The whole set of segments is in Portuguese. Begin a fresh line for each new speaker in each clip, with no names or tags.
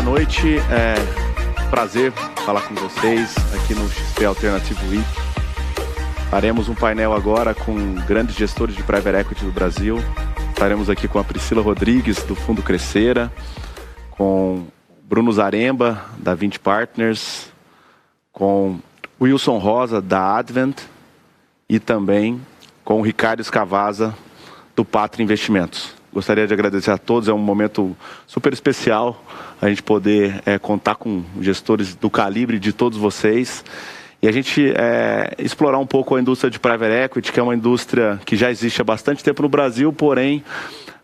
boa noite. Prazer falar com vocês aqui no XP Alternative Week. Faremos um painel agora com grandes gestores de Private Equity do Brasil. Estaremos aqui com a Priscila Rodrigues, do Fundo Crescera, com Bruno Zaremba, da 20 Partners, com Wilson Rosa, da Advent, e também com o Ricardo Escavazza, do Pátria Investimentos. Gostaria de agradecer a todos, é um momento super especial a gente poder contar com gestores do calibre de todos vocês e a gente explorar um pouco a indústria de Private Equity, que é uma indústria que já existe há bastante tempo no Brasil, porém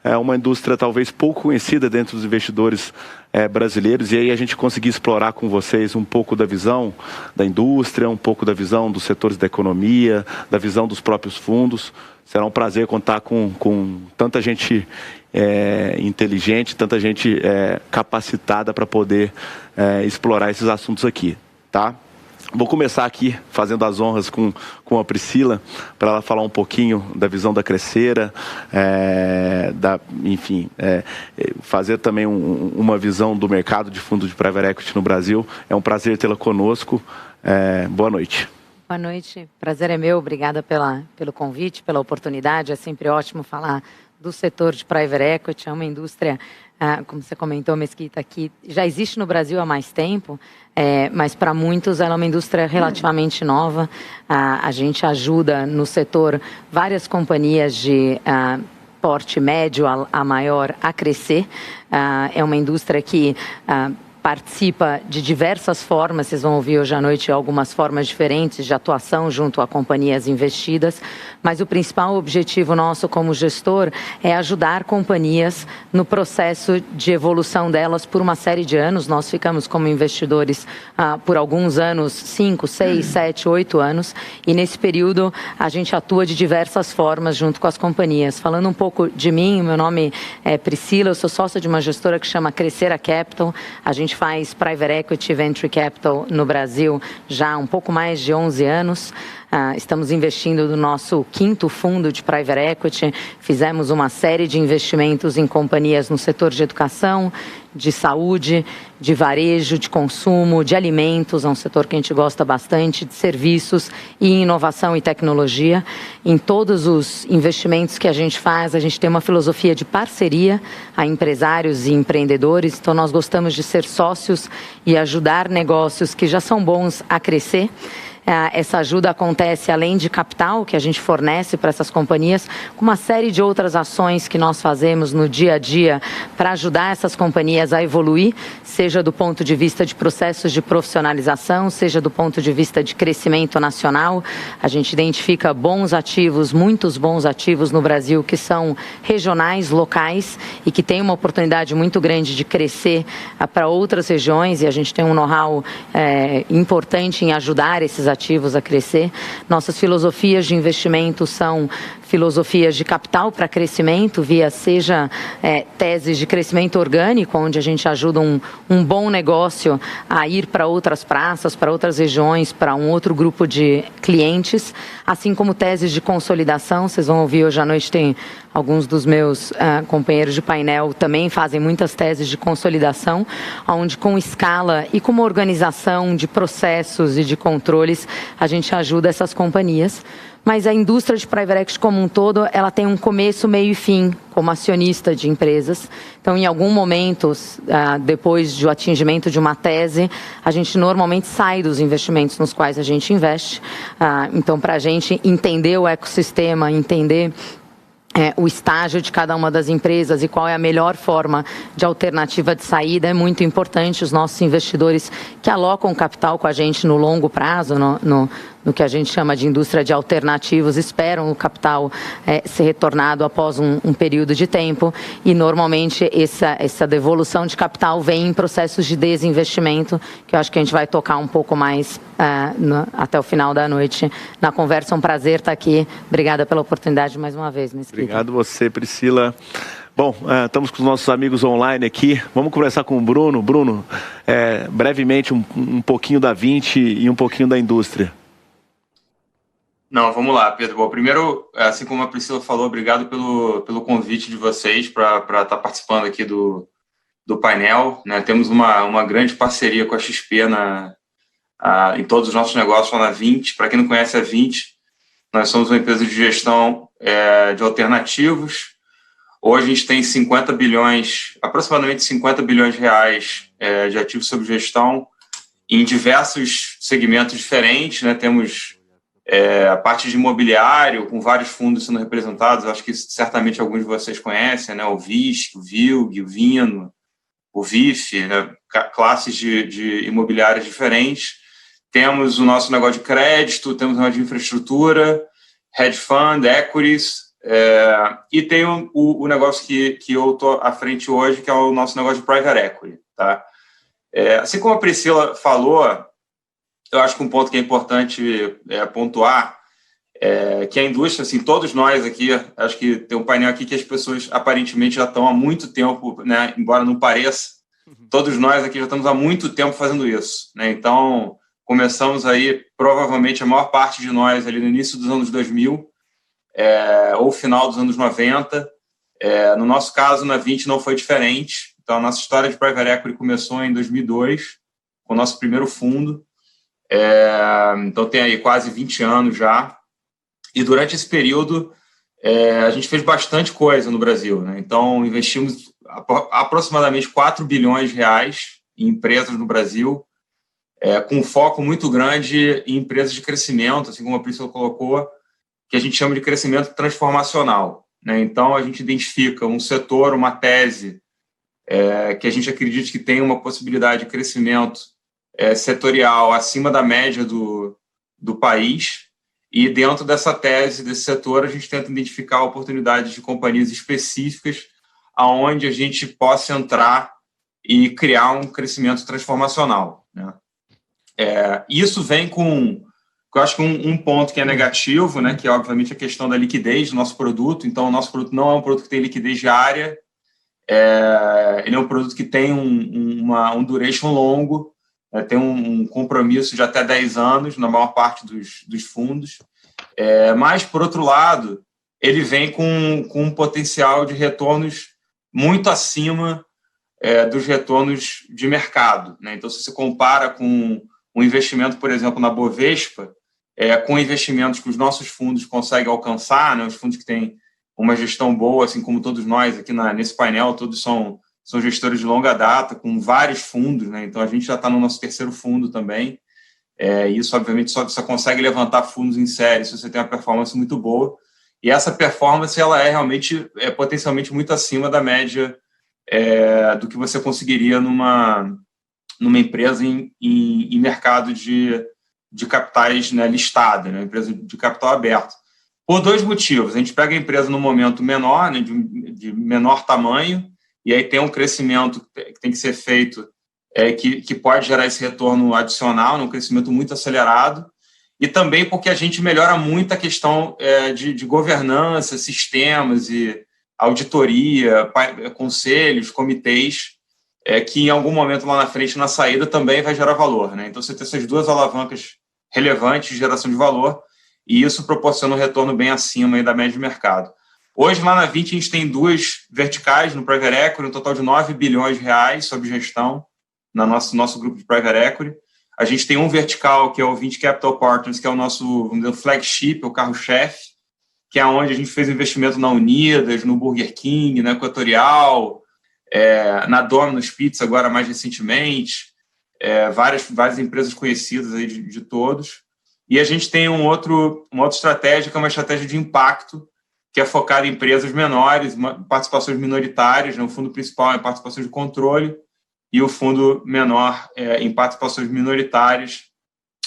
é uma indústria talvez pouco conhecida dentro dos investidores brasileiros, e aí a gente conseguir explorar com vocês um pouco da visão da indústria, um pouco da visão dos setores da economia, da visão dos próprios fundos. Será um prazer contar com tanta gente inteligente, tanta gente capacitada para poder explorar esses assuntos aqui, tá? Vou começar aqui fazendo as honras com a Priscila, para ela falar um pouquinho da visão da Crescera, fazer também uma visão do mercado de fundo de Private Equity no Brasil. É um prazer tê-la conosco. Boa noite.
Boa noite, prazer é meu, obrigada pelo convite, pela oportunidade. É sempre ótimo falar do setor de Private Equity, é uma indústria, como você comentou, Mesquita, que já existe no Brasil há mais tempo, mas para muitos ela é uma indústria relativamente nova. A gente ajuda no setor várias companhias de porte médio a maior a crescer. É uma indústria que participa de diversas formas, vocês vão ouvir hoje à noite algumas formas diferentes de atuação junto a companhias investidas, mas o principal objetivo nosso como gestor é ajudar companhias no processo de evolução delas por uma série de anos. Nós ficamos como investidores por alguns anos, 5, 6, 7, 8 anos, e nesse período a gente atua de diversas formas junto com as companhias. Falando um pouco de mim, meu nome é Priscila, eu sou sócia de uma gestora que chama Crescera Capital. A gente faz Private Equity Venture Capital no Brasil já há um pouco mais de 11 anos. Estamos investindo no nosso 5º fundo de Private Equity. Fizemos uma série de investimentos em companhias no setor de educação, de saúde, de varejo, de consumo, de alimentos, é um setor que a gente gosta bastante, de serviços e inovação e tecnologia. Em todos os investimentos que a gente faz, a gente tem uma filosofia de parceria a empresários e empreendedores, então nós gostamos de ser sócios e ajudar negócios que já são bons a crescer. Essa ajuda acontece além de capital que a gente fornece para essas companhias, com uma série de outras ações que nós fazemos no dia a dia para ajudar essas companhias a evoluir, seja do ponto de vista de processos de profissionalização, seja do ponto de vista de crescimento nacional. A gente identifica bons ativos, muitos bons ativos no Brasil que são regionais, locais e que têm uma oportunidade muito grande de crescer para outras regiões, e a gente tem um know-how importante em ajudar esses ativos a crescer. Nossas filosofias de investimento são filosofias de capital para crescimento, via seja teses de crescimento orgânico, onde a gente ajuda um bom negócio a ir para outras praças, para outras regiões, para um outro grupo de clientes, assim como teses de consolidação. Vocês vão ouvir hoje à noite, tem alguns dos meus companheiros de painel também fazem muitas teses de consolidação, onde com escala e com uma organização de processos e de controles, a gente ajuda essas companhias. Mas a indústria de Private Equity como um todo, ela tem um começo, meio e fim, como acionista de empresas. Então, em algum momento, depois do atingimento de uma tese, a gente normalmente sai dos investimentos nos quais a gente investe. Então, para a gente entender o ecossistema, entender o estágio de cada uma das empresas e qual é a melhor forma de alternativa de saída, é muito importante. Os nossos investidores que alocam capital com a gente no longo prazo, no que a gente chama de indústria de alternativos, esperam o capital ser retornado após um período de tempo, e normalmente essa devolução de capital vem em processos de desinvestimento, que eu acho que a gente vai tocar um pouco mais até o final da noite na conversa. É um prazer estar aqui. Obrigada pela oportunidade mais uma vez, Mesquita.
Obrigado você, Priscila. Bom, estamos com os nossos amigos online aqui. Vamos conversar com o Bruno. Bruno, brevemente um pouquinho da 20 e um pouquinho da indústria.
Não, vamos lá, Pedro. Bom, primeiro, assim como a Priscila falou, obrigado pelo convite de vocês para estar participando aqui do do painel, né? Temos uma grande parceria com a XP em todos os nossos negócios lá na 20. Para quem não conhece a 20, nós somos uma empresa de gestão de alternativos. Hoje a gente tem aproximadamente 50 bilhões de reais de ativos sob gestão em diversos segmentos diferentes, né? Temos a parte de imobiliário, com vários fundos sendo representados. Eu acho que certamente alguns de vocês conhecem, né? O VISC, o VILG, o Vino, o VIF, né? Classes de imobiliárias diferentes. Temos o nosso negócio de crédito, temos o negócio de infraestrutura, hedge fund, equities, e tem o negócio que eu estou à frente hoje, que é o nosso negócio de private equity. Tá? Assim como a Priscila falou, eu acho que um ponto que é importante pontuar que a indústria, assim, todos nós aqui, acho que tem um painel aqui que as pessoas aparentemente já estão há muito tempo, né, embora não pareça, todos nós aqui já estamos há muito tempo fazendo isso. Né? Então, começamos aí, provavelmente, a maior parte de nós ali no início dos anos 2000, ou final dos anos 90. No nosso caso, na 20 não foi diferente. Então, a nossa história de private equity começou em 2002, com o nosso primeiro fundo. Então, tem aí quase 20 anos já. E durante esse período, a gente fez bastante coisa no Brasil. Né? Então, investimos aproximadamente 4 bilhões de reais em empresas no Brasil, com um foco muito grande em empresas de crescimento, assim como a Priscila colocou, que a gente chama de crescimento transformacional. Né? Então, a gente identifica um setor, uma tese, que a gente acredita que tem uma possibilidade de crescimento setorial acima da média do país, e dentro dessa tese, desse setor, a gente tenta identificar oportunidades de companhias específicas aonde a gente possa entrar e criar um crescimento transformacional. Né? Isso vem com, eu acho que um ponto que é negativo, né, que é obviamente a questão da liquidez do nosso produto. Então, o nosso produto não é um produto que tem liquidez diária, ele é um produto que tem um duration longo, tem um compromisso de até 10 anos na maior parte dos fundos, mas, por outro lado, ele vem com um potencial de retornos muito acima dos retornos de mercado. Né? Então, se você compara com um investimento, por exemplo, na Bovespa, com investimentos que os nossos fundos conseguem alcançar, né? Os fundos que têm uma gestão boa, assim como todos nós aqui nesse painel, todos são gestores de longa data, com vários fundos. Né? Então, a gente já está no nosso terceiro fundo também. Isso, obviamente, só consegue levantar fundos em série se você tem uma performance muito boa. E essa performance ela realmente potencialmente muito acima da média do que você conseguiria numa empresa em mercado de capitais, né, listada, né, empresa de capital aberto. Por dois motivos. A gente pega a empresa num momento menor, né, de menor tamanho, e aí tem um crescimento que tem que ser feito, que pode gerar esse retorno adicional, um crescimento muito acelerado, e também porque a gente melhora muito a questão de governança, sistemas e auditoria, conselhos, comitês, que em algum momento lá na frente, na saída, também vai gerar valor. Né? Então, você tem essas duas alavancas relevantes de geração de valor, e isso proporciona um retorno bem acima aí da média de mercado. Hoje, lá na 20, a gente tem duas verticais no Private Equity, um total de 9 bilhões de reais sob gestão no nosso grupo de Private Equity. A gente tem um vertical, que é o 20 Capital Partners, que é o nosso, vamos dizer, flagship, o carro-chefe, que é onde a gente fez investimento na Unidas, no Burger King, na Equatorial, na Domino's Pizza, agora mais recentemente, várias empresas conhecidas aí de todos. E a gente tem uma outra estratégia, que é uma estratégia de impacto, que é focada em empresas menores, participações minoritárias, né? O fundo principal é participações de controle, e o fundo menor em participações minoritárias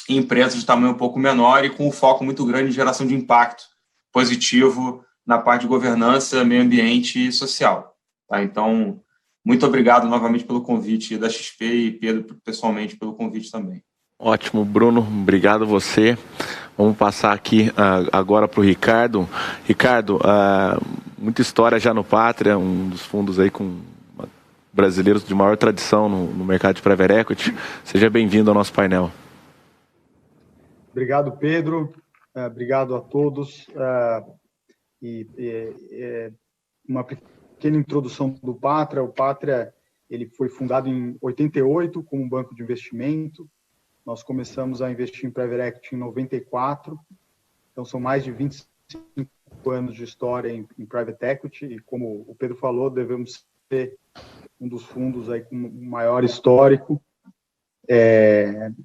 em empresas de tamanho um pouco menor e com um foco muito grande em geração de impacto positivo na parte de governança, meio ambiente e social. Tá? Então, muito obrigado novamente pelo convite da XP e Pedro, pessoalmente, pelo convite também.
Ótimo, Bruno. Obrigado a você. Vamos passar aqui agora para o Ricardo. Ricardo, muita história já no Pátria, um dos fundos aí com brasileiros de maior tradição no mercado de private equity. Seja bem-vindo ao nosso painel.
Obrigado, Pedro. Obrigado a todos. Uma pequena introdução do Pátria. O Pátria Ele foi fundado em 88 como um banco de investimento. Nós começamos a investir em Private Equity em 94. Então, são mais de 25 anos de história em Private Equity. E, como o Pedro falou, devemos ser um dos fundos aí com o maior histórico.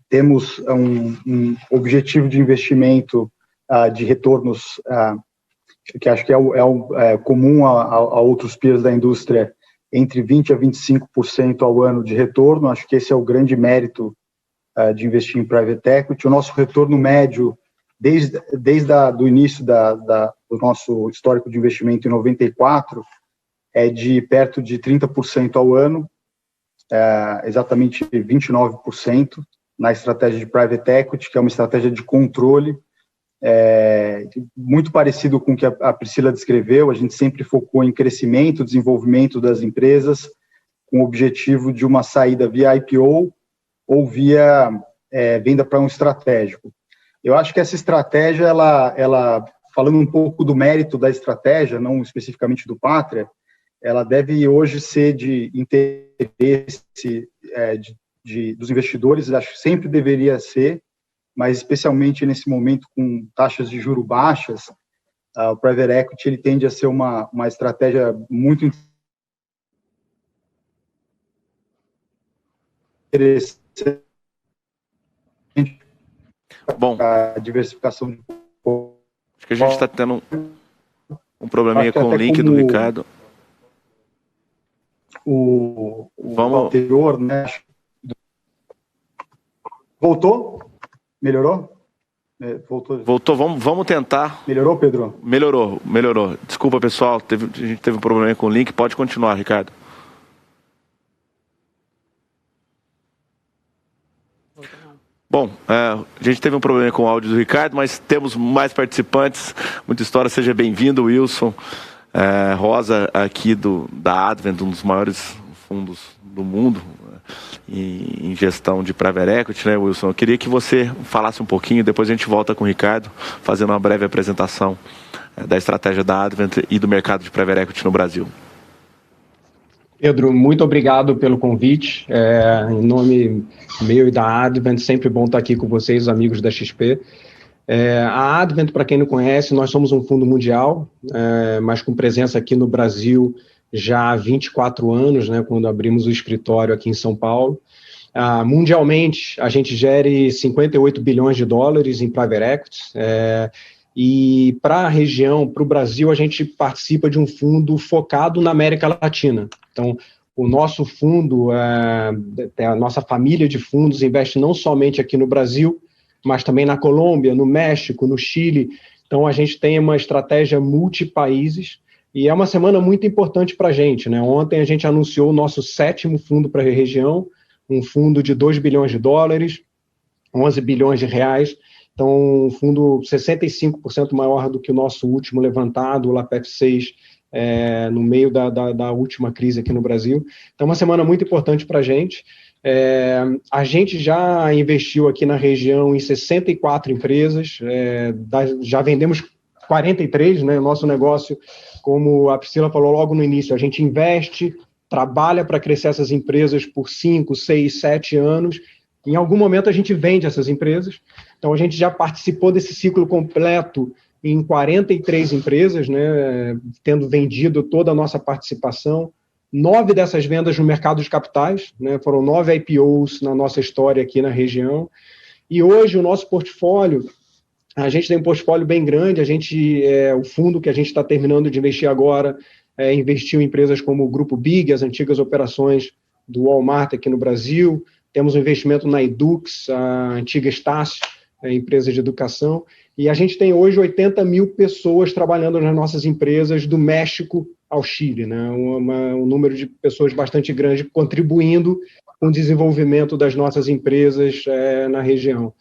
Temos um objetivo de investimento de retornos que acho que é comum a outros peers da indústria, entre 20% a 25% ao ano de retorno. Acho que esse é o grande mérito de investir em Private Equity. O nosso retorno médio, desde o início do nosso histórico de investimento em 94, é de perto de 30% ao ano, exatamente 29% na estratégia de Private Equity, que é uma estratégia de controle, muito parecido com o que a Priscila descreveu. A gente sempre focou em crescimento, desenvolvimento das empresas, com o objetivo de uma saída via IPO ou via venda para um estratégico. Eu acho que essa estratégia, ela, falando um pouco do mérito da estratégia, não especificamente do Pátria, ela deve hoje ser de interesse dos investidores. Acho que sempre deveria ser, mas especialmente nesse momento com taxas de juros baixas, o Private Equity ele tende a ser uma estratégia muito interessante.
Bom,
a diversificação de...
Acho que a gente está tendo um probleminha com o link do Ricardo.
O anterior, né? Voltou? Melhorou?
Voltou, vamos tentar.
Melhorou, Pedro?
Melhorou. Desculpa, pessoal, a gente teve um probleminha com o link. Pode continuar, Ricardo. Bom, a gente teve um problema com o áudio do Ricardo, mas temos mais participantes. Muita história, seja bem-vindo, Wilson Rosa, aqui da Advent, um dos maiores fundos do mundo em gestão de Private Equity, né, Wilson? Eu queria que você falasse um pouquinho, depois a gente volta com o Ricardo, fazendo uma breve apresentação da estratégia da Advent e do mercado de Private Equity no Brasil.
Pedro, muito obrigado pelo convite. Em nome meu e da Advent, sempre bom estar aqui com vocês, os amigos da XP. A Advent, para quem não conhece, nós somos um fundo mundial, mas com presença aqui no Brasil já há 24 anos, né, quando abrimos o escritório aqui em São Paulo. Mundialmente, a gente gere 58 bilhões de dólares em Private Equity, e para a região, para o Brasil, a gente participa de um fundo focado na América Latina. Então, o nosso fundo, a nossa família de fundos investe não somente aqui no Brasil, mas também na Colômbia, no México, no Chile. Então, a gente tem uma estratégia multipaíses e é uma semana muito importante para a gente, né? Ontem a gente anunciou o nosso 7º fundo para a região, um fundo de 2 bilhões de dólares, 11 bilhões de reais. Então, um fundo 65% maior do que o nosso último levantado, o LAPEF 6, no meio da última crise aqui no Brasil. Então, uma semana muito importante para a gente. A gente já investiu aqui na região em 64 empresas, já vendemos 43, né? Nosso negócio, como a Priscila falou logo no início, a gente investe, trabalha para crescer essas empresas por 5, 6, 7 anos. Em algum momento a gente vende essas empresas. Então, a gente já participou desse ciclo completo em 43 empresas, né, tendo vendido toda a nossa participação. 9 dessas vendas no mercado de capitais, né, foram 9 IPOs na nossa história aqui na região. E hoje o nosso portfólio, a gente tem um portfólio bem grande. O fundo que a gente está terminando de investir agora investiu em empresas como o Grupo Big, as antigas operações do Walmart aqui no Brasil. Temos um investimento na Edux, a antiga Estácio, empresa de educação, e a gente tem hoje 80 mil pessoas trabalhando nas nossas empresas do México ao Chile, né? Um número de pessoas bastante grande contribuindo com o desenvolvimento das nossas empresas na região.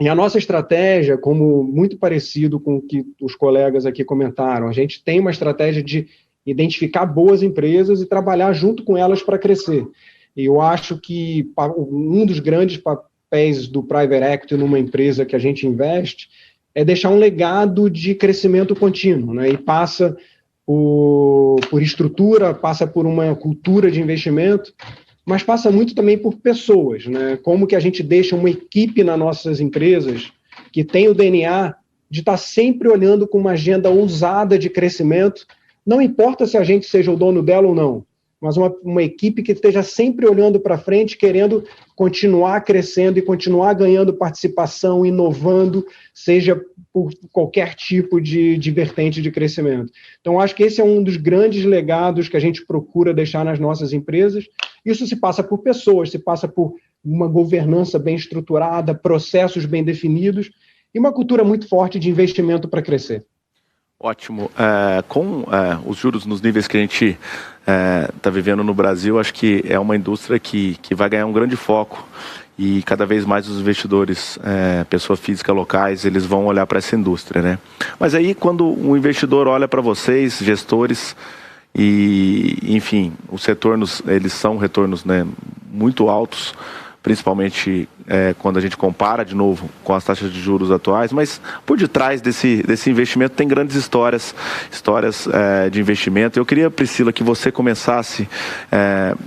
E a nossa estratégia, como muito parecido com o que os colegas aqui comentaram, a gente tem uma estratégia de identificar boas empresas e trabalhar junto com elas para crescer. E eu acho que um dos grandes papéis do Private Equity numa empresa que a gente investe é deixar um legado de crescimento contínuo, né? E passa por estrutura, passa por uma cultura de investimento, mas passa muito também por pessoas, né? Como que a gente deixa uma equipe nas nossas empresas que tem o DNA de estar sempre olhando com uma agenda ousada de crescimento, não importa se a gente seja o dono dela ou não, mas uma equipe que esteja sempre olhando para frente, querendo continuar crescendo e continuar ganhando participação, inovando, seja por qualquer tipo de vertente de crescimento. Então, acho que esse é um dos grandes legados que a gente procura deixar nas nossas empresas. Isso se passa por pessoas, se passa por uma governança bem estruturada, processos bem definidos e uma cultura muito forte de investimento para crescer.
Ótimo. Com os juros nos níveis que a gente está vivendo no Brasil, acho que é uma indústria que vai ganhar um grande foco e cada vez mais os investidores, pessoa física locais, eles vão olhar para essa indústria, né? Mas aí quando um investidor olha para vocês, gestores, e enfim, os retornos, eles são retornos, né, muito altos, principalmente quando a gente compara de novo com as taxas de juros atuais, mas por detrás desse investimento tem grandes histórias de investimento. Eu queria, Priscila, que você começasse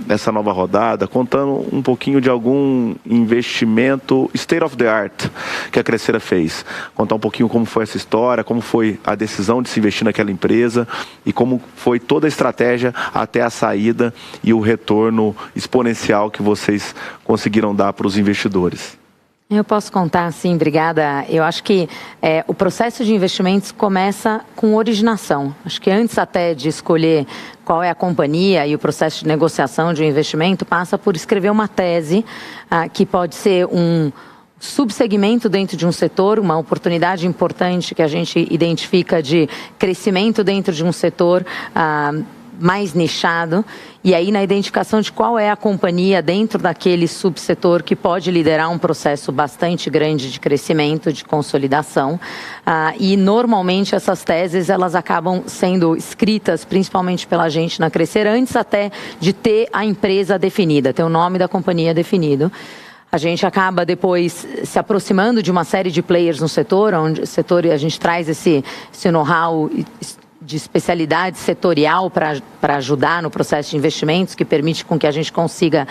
essa nova rodada contando um pouquinho de algum investimento state of the art que a Crescera fez. Contar um pouquinho como foi essa história, como foi a decisão de se investir naquela empresa e como foi toda a estratégia até a saída e o retorno exponencial que vocês conseguiram dar para os investidores.
Eu posso contar, sim, obrigada. Eu acho que o processo de investimentos começa com originação. Acho que antes até de escolher qual é a companhia e o processo de negociação de um investimento, passa por escrever uma tese que pode ser um subsegmento dentro de um setor, uma oportunidade importante que a gente identifica de crescimento dentro de um setor mais nichado, e aí na identificação de qual é a companhia dentro daquele subsetor que pode liderar um processo bastante grande de crescimento, de consolidação, e normalmente essas teses elas acabam sendo escritas principalmente pela gente na Crescera antes até de ter a empresa definida, ter o nome da companhia definido. A gente acaba depois se aproximando de uma série de players no setor, onde a gente traz esse know-how de especialidade setorial para ajudar no processo de investimentos, que permite com que a gente consiga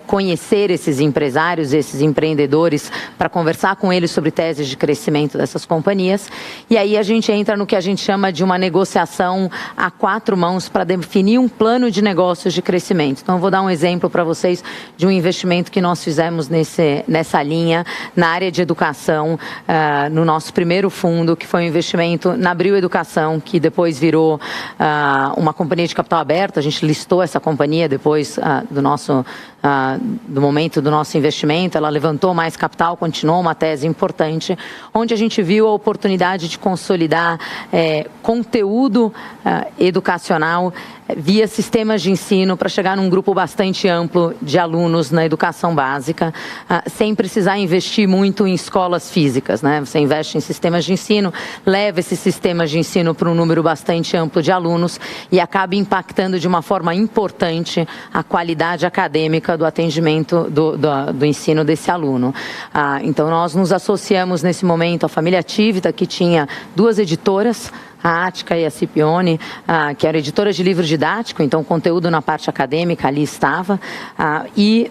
conhecer esses empresários, esses empreendedores, para conversar com eles sobre teses de crescimento dessas companhias. E aí a gente entra no que a gente chama de uma negociação a 4 mãos para definir um plano de negócios de crescimento. Então, eu vou dar um exemplo para vocês de um investimento que nós fizemos nessa linha, na área de educação, no nosso primeiro fundo, que foi um investimento na Abril Educação, que depois virou uma companhia de capital aberto. A gente listou essa companhia depois do momento do nosso investimento. Ela levantou mais capital, continuou uma tese importante, onde a gente viu a oportunidade de consolidar conteúdo educacional via sistemas de ensino para chegar num grupo bastante amplo de alunos na educação básica, sem precisar investir muito em escolas físicas, né? Você investe em sistemas de ensino, leva esses sistemas de ensino para um número bastante amplo de alunos e acaba impactando de uma forma importante a qualidade acadêmica do atendimento do ensino desse aluno. Então, nós nos associamos nesse momento à família Tivita, que tinha 2 editoras, a Ática e a Scipione, que eram editoras de livro didático, então o conteúdo na parte acadêmica ali estava, e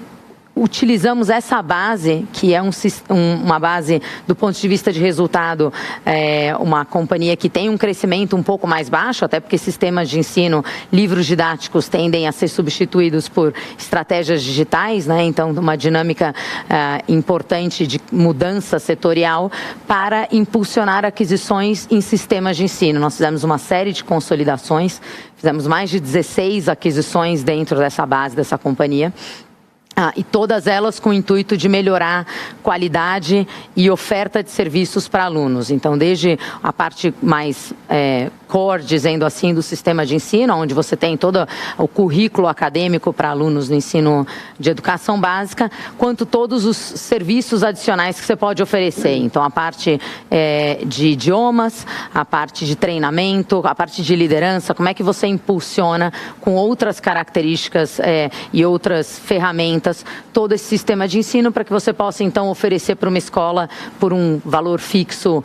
utilizamos essa base, que é uma base do ponto de vista de resultado, uma companhia que tem um crescimento um pouco mais baixo, até porque sistemas de ensino, livros didáticos tendem a ser substituídos por estratégias digitais, né? Então, uma dinâmica importante de mudança setorial para impulsionar aquisições em sistemas de ensino. Nós fizemos uma série de consolidações, fizemos mais de 16 aquisições dentro dessa base, dessa companhia, e todas elas com o intuito de melhorar qualidade e oferta de serviços para alunos. Então, desde a parte mais core, dizendo assim, do sistema de ensino, onde você tem todo o currículo acadêmico para alunos no ensino de educação básica, quanto todos os serviços adicionais que você pode oferecer. Então, a parte de idiomas, a parte de treinamento, a parte de liderança, como é que você impulsiona com outras características e outras ferramentas todo esse sistema de ensino para que você possa, então, oferecer para uma escola por um valor fixo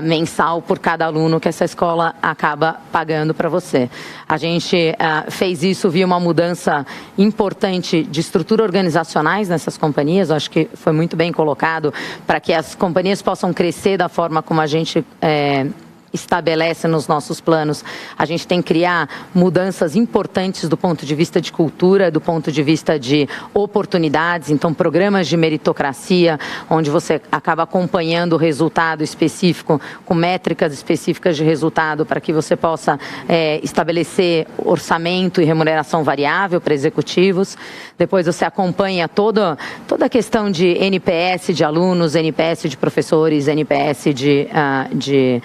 mensal por cada aluno que essa escola acaba pagando para você. A gente fez isso via uma mudança importante de estrutura organizacionais nessas companhias, acho que foi muito bem colocado, para que as companhias possam crescer da forma como a gente estabelece nos nossos planos. A gente tem que criar mudanças importantes do ponto de vista de cultura, do ponto de vista de oportunidades, então programas de meritocracia, onde você acaba acompanhando o resultado específico, com métricas específicas de resultado, para que você possa estabelecer orçamento e remuneração variável para executivos. Depois você acompanha toda a questão de NPS de alunos, NPS de professores, NPS de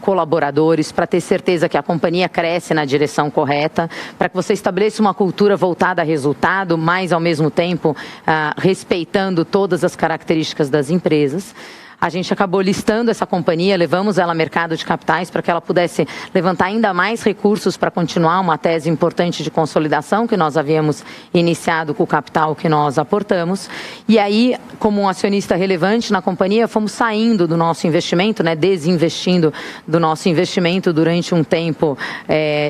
colaboradores, para ter certeza que a companhia cresce na direção correta, para que você estabeleça uma cultura voltada a resultado, mas ao mesmo tempo respeitando todas as características das empresas. A gente acabou listando essa companhia, levamos ela ao mercado de capitais para que ela pudesse levantar ainda mais recursos para continuar uma tese importante de consolidação que nós havíamos iniciado com o capital que nós aportamos. E aí, como um acionista relevante na companhia, fomos saindo do nosso investimento, desinvestindo do nosso investimento durante um tempo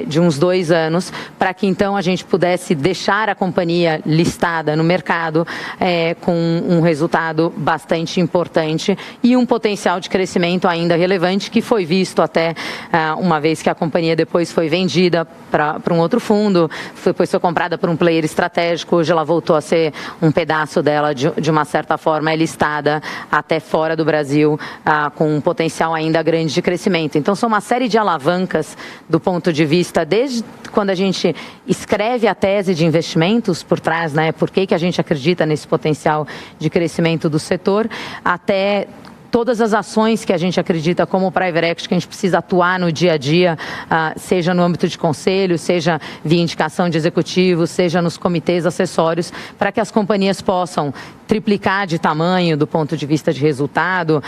de uns 2 anos, para que então a gente pudesse deixar a companhia listada no mercado com um resultado bastante importante e um potencial de crescimento ainda relevante, que foi visto até uma vez que a companhia depois foi vendida para um outro fundo, depois foi comprada por um player estratégico, hoje ela voltou a ser um pedaço dela, de uma certa forma, listada até fora do Brasil, com um potencial ainda grande de crescimento. Então, são uma série de alavancas do ponto de vista, desde quando a gente escreve a tese de investimentos por trás, por que a gente acredita nesse potencial de crescimento do setor, até todas as ações que a gente acredita como Private Equity, que a gente precisa atuar no dia a dia, seja no âmbito de conselho, seja via indicação de executivos, seja nos comitês acessórios, para que as companhias possam triplicar de tamanho do ponto de vista de resultado,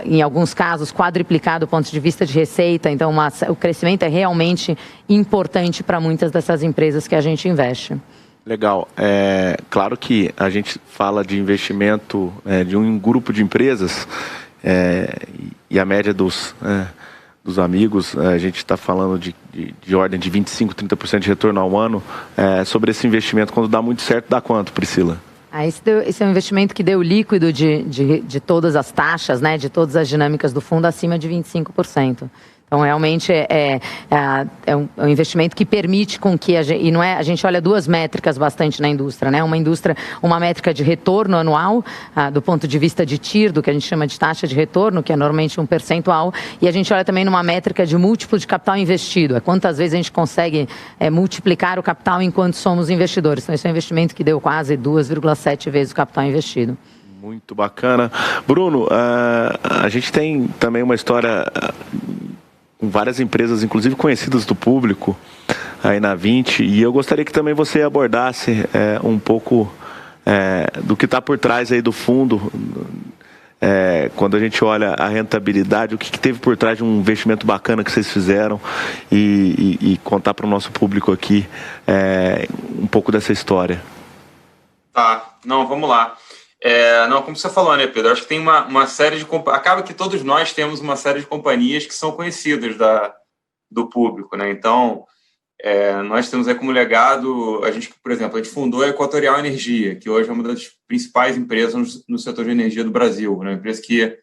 em alguns casos quadriplicar do ponto de vista de receita. Então, o crescimento é realmente importante para muitas dessas empresas que a gente investe.
Legal. Claro que a gente fala de investimento de um grupo de empresas e a média dos amigos, a gente está falando de ordem de 25%, 30% de retorno ao ano. Sobre esse investimento, quando dá muito certo, dá quanto, Priscila?
Esse é um investimento que deu líquido de todas as taxas, de todas as dinâmicas do fundo, acima de 25%. Então, realmente, é um investimento que permite com que a gente olha 2 métricas bastante na indústria, uma métrica de retorno anual, do ponto de vista de TIR, do que a gente chama de taxa de retorno, que é normalmente um percentual, e a gente olha também numa métrica de múltiplo de capital investido, quantas vezes a gente consegue multiplicar o capital enquanto somos investidores. Então, esse é um investimento que deu quase 2,7 vezes o capital investido.
Muito bacana. Bruno, a gente tem também uma história com várias empresas, inclusive conhecidas do público, aí na 20, e eu gostaria que também você abordasse um pouco do que está por trás aí do fundo, quando a gente olha a rentabilidade, o que teve por trás de um investimento bacana que vocês fizeram, e contar para o nosso público aqui um pouco dessa história.
Tá, vamos lá. Como você falou, Pedro? Acho que tem uma série de... Acaba que todos nós temos uma série de companhias que são conhecidas do público, Então, nós temos aí como legado... por exemplo, a gente fundou a Equatorial Energia, que hoje é uma das principais empresas no setor de energia do Brasil. Uma empresa que,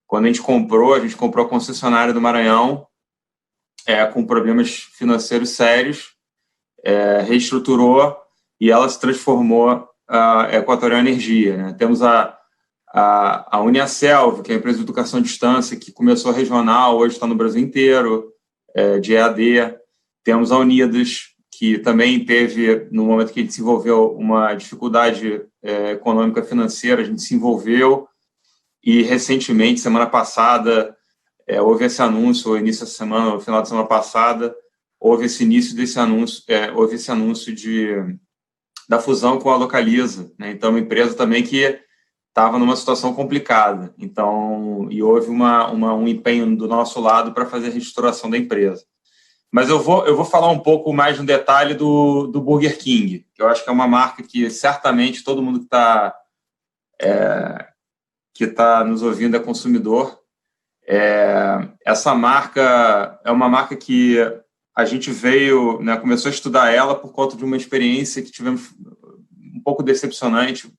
quando a gente comprou a concessionária do Maranhão, com problemas financeiros sérios, reestruturou e ela se transformou a Equatorial Energia. Temos a Uniaselv, que é a empresa de educação à distância, que começou regional, hoje está no Brasil inteiro, de EAD. Temos a Unidas, que também teve, no momento que a gente se envolveu, uma dificuldade econômica financeira, a gente se envolveu e, recentemente, semana passada, houve esse anúncio, início da semana, no final da semana passada, houve esse anúncio da fusão com a Localiza, Então, uma empresa também que estava numa situação complicada. Então, e houve um empenho do nosso lado para fazer a reestruturação da empresa. Mas eu vou falar um pouco mais no detalhe do Burger King, que eu acho que é uma marca que certamente todo mundo que está nos ouvindo é consumidor. Essa marca é uma marca que a gente veio, né, começou a estudar ela por conta de uma experiência que tivemos um pouco decepcionante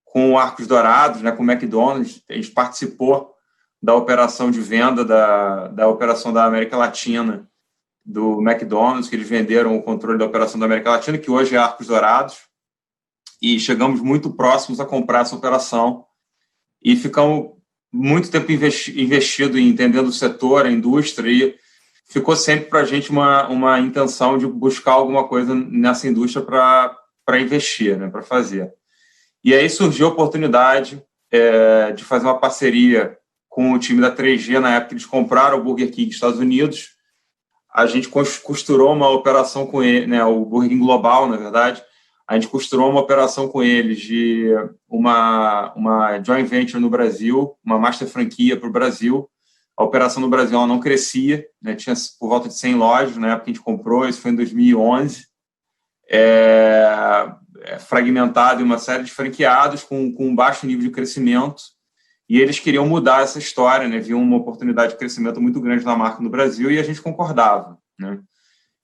com o Arcos Dourados, né, com o McDonald's. A gente participou da operação de venda da operação da América Latina do McDonald's, que eles venderam o controle da operação da América Latina, que hoje é Arcos Dourados, e chegamos muito próximos a comprar essa operação e ficamos muito tempo investido em entendendo o setor, a indústria, e ficou sempre para a gente uma intenção de buscar alguma coisa nessa indústria para investir, né, para fazer. E aí surgiu a oportunidade de fazer uma parceria com o time da 3G, na época que eles compraram o Burger King dos Estados Unidos. A gente costurou uma operação com ele, né, o Burger King Global, na verdade. A gente costurou uma operação com eles de uma joint venture no Brasil, uma master franquia para o Brasil. A operação no Brasil ela não crescia, né, tinha por volta de 100 lojas na época que a gente comprou, isso foi em 2011. Fragmentado em uma série de franqueados com baixo nível de crescimento. E eles queriam mudar essa história, né? Viam uma oportunidade de crescimento muito grande na marca no Brasil e a gente concordava, né?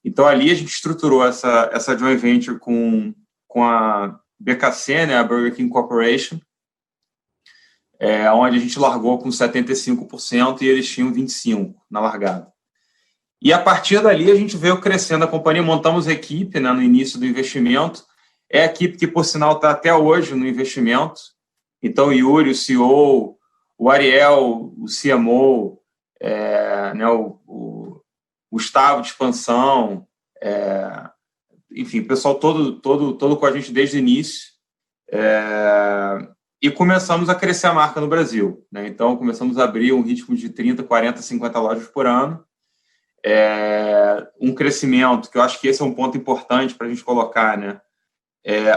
Então, ali a gente estruturou essa joint venture com a BKC, né? A Burger King Corporation, onde a gente largou com 75% e eles tinham 25% na largada. E, a partir dali, a gente veio crescendo a companhia, montamos a equipe, né, no início do investimento. É a equipe que, por sinal, está até hoje no investimento. Então, o Yuri, o CEO, o Ariel, o CMO, né, o Gustavo de expansão, enfim, o pessoal todo com a gente desde o início. E começamos a crescer a marca no Brasil, né? Então, começamos a abrir um ritmo de 30, 40, 50 lojas por ano. Um crescimento, que eu acho que esse é um ponto importante para a gente colocar, né?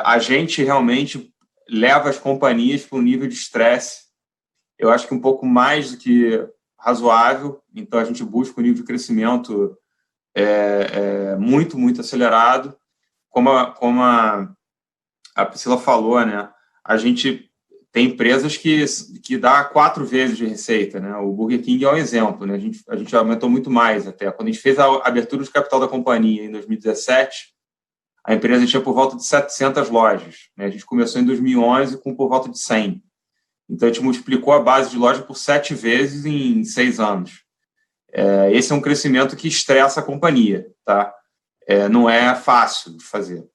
A gente realmente leva as companhias para um nível de estresse, eu acho que um pouco mais do que razoável. Então, a gente busca um nível de crescimento muito, muito acelerado. Como a Priscila falou, né? A gente tem empresas que dá 4 vezes de receita, né? O Burger King é um exemplo, né? A gente aumentou muito mais até. Quando a gente fez a abertura de capital da companhia em 2017, a empresa tinha por volta de 700 lojas, né? A gente começou em 2011 com por volta de 100. Então, a gente multiplicou a base de loja por 7 vezes em 6 anos. Esse é um crescimento que estressa a companhia, tá? Não é fácil de fazer.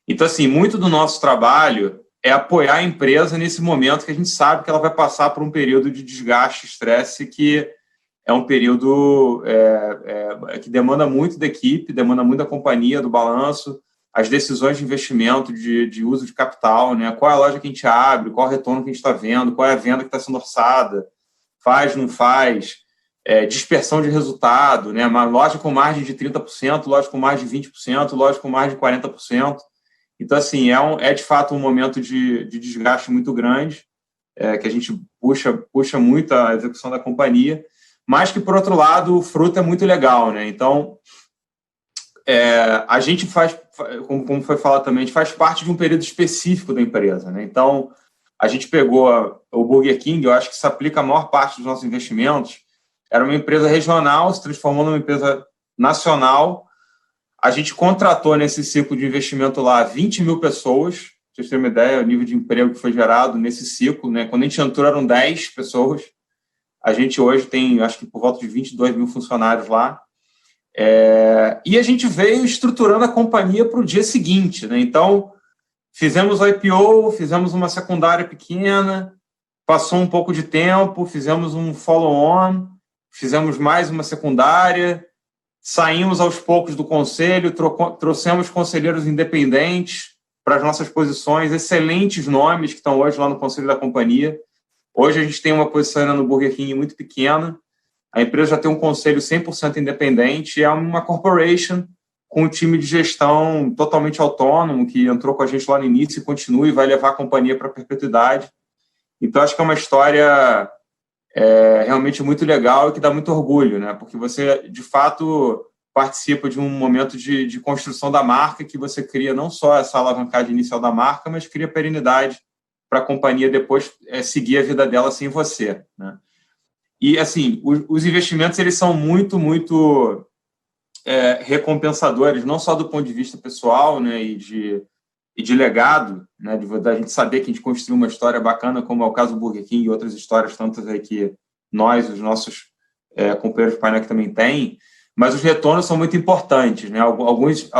Então, assim, muito do nosso trabalho é apoiar a empresa nesse momento que a gente sabe que ela vai passar por um período de desgaste, estresse, que é um período que demanda muito da equipe, demanda muito da companhia, do balanço, as decisões de investimento, de uso de capital, né? Qual é a loja que a gente abre, qual é o retorno que a gente está vendo, qual é a venda que está sendo orçada, faz, não faz, dispersão de resultado, né? Uma loja com margem de 30%, loja com margem de 20%, loja com margem de 40%. Então, assim, de fato um momento de desgaste muito grande, que a gente puxa muito a execução da companhia, mas que, por outro lado, o fruto é muito legal, né? Então, a gente faz, como foi falado também, a gente faz parte de um período específico da empresa, né? Então, a gente pegou o Burger King, eu acho que se aplica a maior parte dos nossos investimentos, era uma empresa regional, se transformou numa empresa nacional. A gente contratou nesse ciclo de investimento lá 20 mil pessoas, para vocês terem uma ideia, o nível de emprego que foi gerado nesse ciclo, né? Quando a gente entrou eram 10 pessoas, a gente hoje tem, acho que por volta de 22 mil funcionários lá. E a gente veio estruturando a companhia para o dia seguinte, né? Então, fizemos o IPO, fizemos uma secundária pequena, passou um pouco de tempo, fizemos um follow-on, fizemos mais uma secundária, saímos aos poucos do conselho, trouxemos conselheiros independentes para as nossas posições, excelentes nomes que estão hoje lá no conselho da companhia. Hoje a gente tem uma posição ainda no Burger King muito pequena, a empresa já tem um conselho 100% independente, é uma corporation com um time de gestão totalmente autônomo, que entrou com a gente lá no início e continua e vai levar a companhia para a perpetuidade. Então, acho que é uma história realmente muito legal e que dá muito orgulho, né? Porque você, de fato, participa de um momento de construção da marca, que você cria não só essa alavancagem inicial da marca, mas cria perenidade para a companhia depois seguir a vida dela sem você, né? E, assim, os investimentos, eles são muito, muito recompensadores, não só do ponto de vista pessoal, né, e de legado, né, da gente saber que a gente construiu uma história bacana, como é o caso do Burger King e outras histórias tantas aí que nós, os nossos companheiros de painel que também têm, mas os retornos são muito importantes, né? Alguns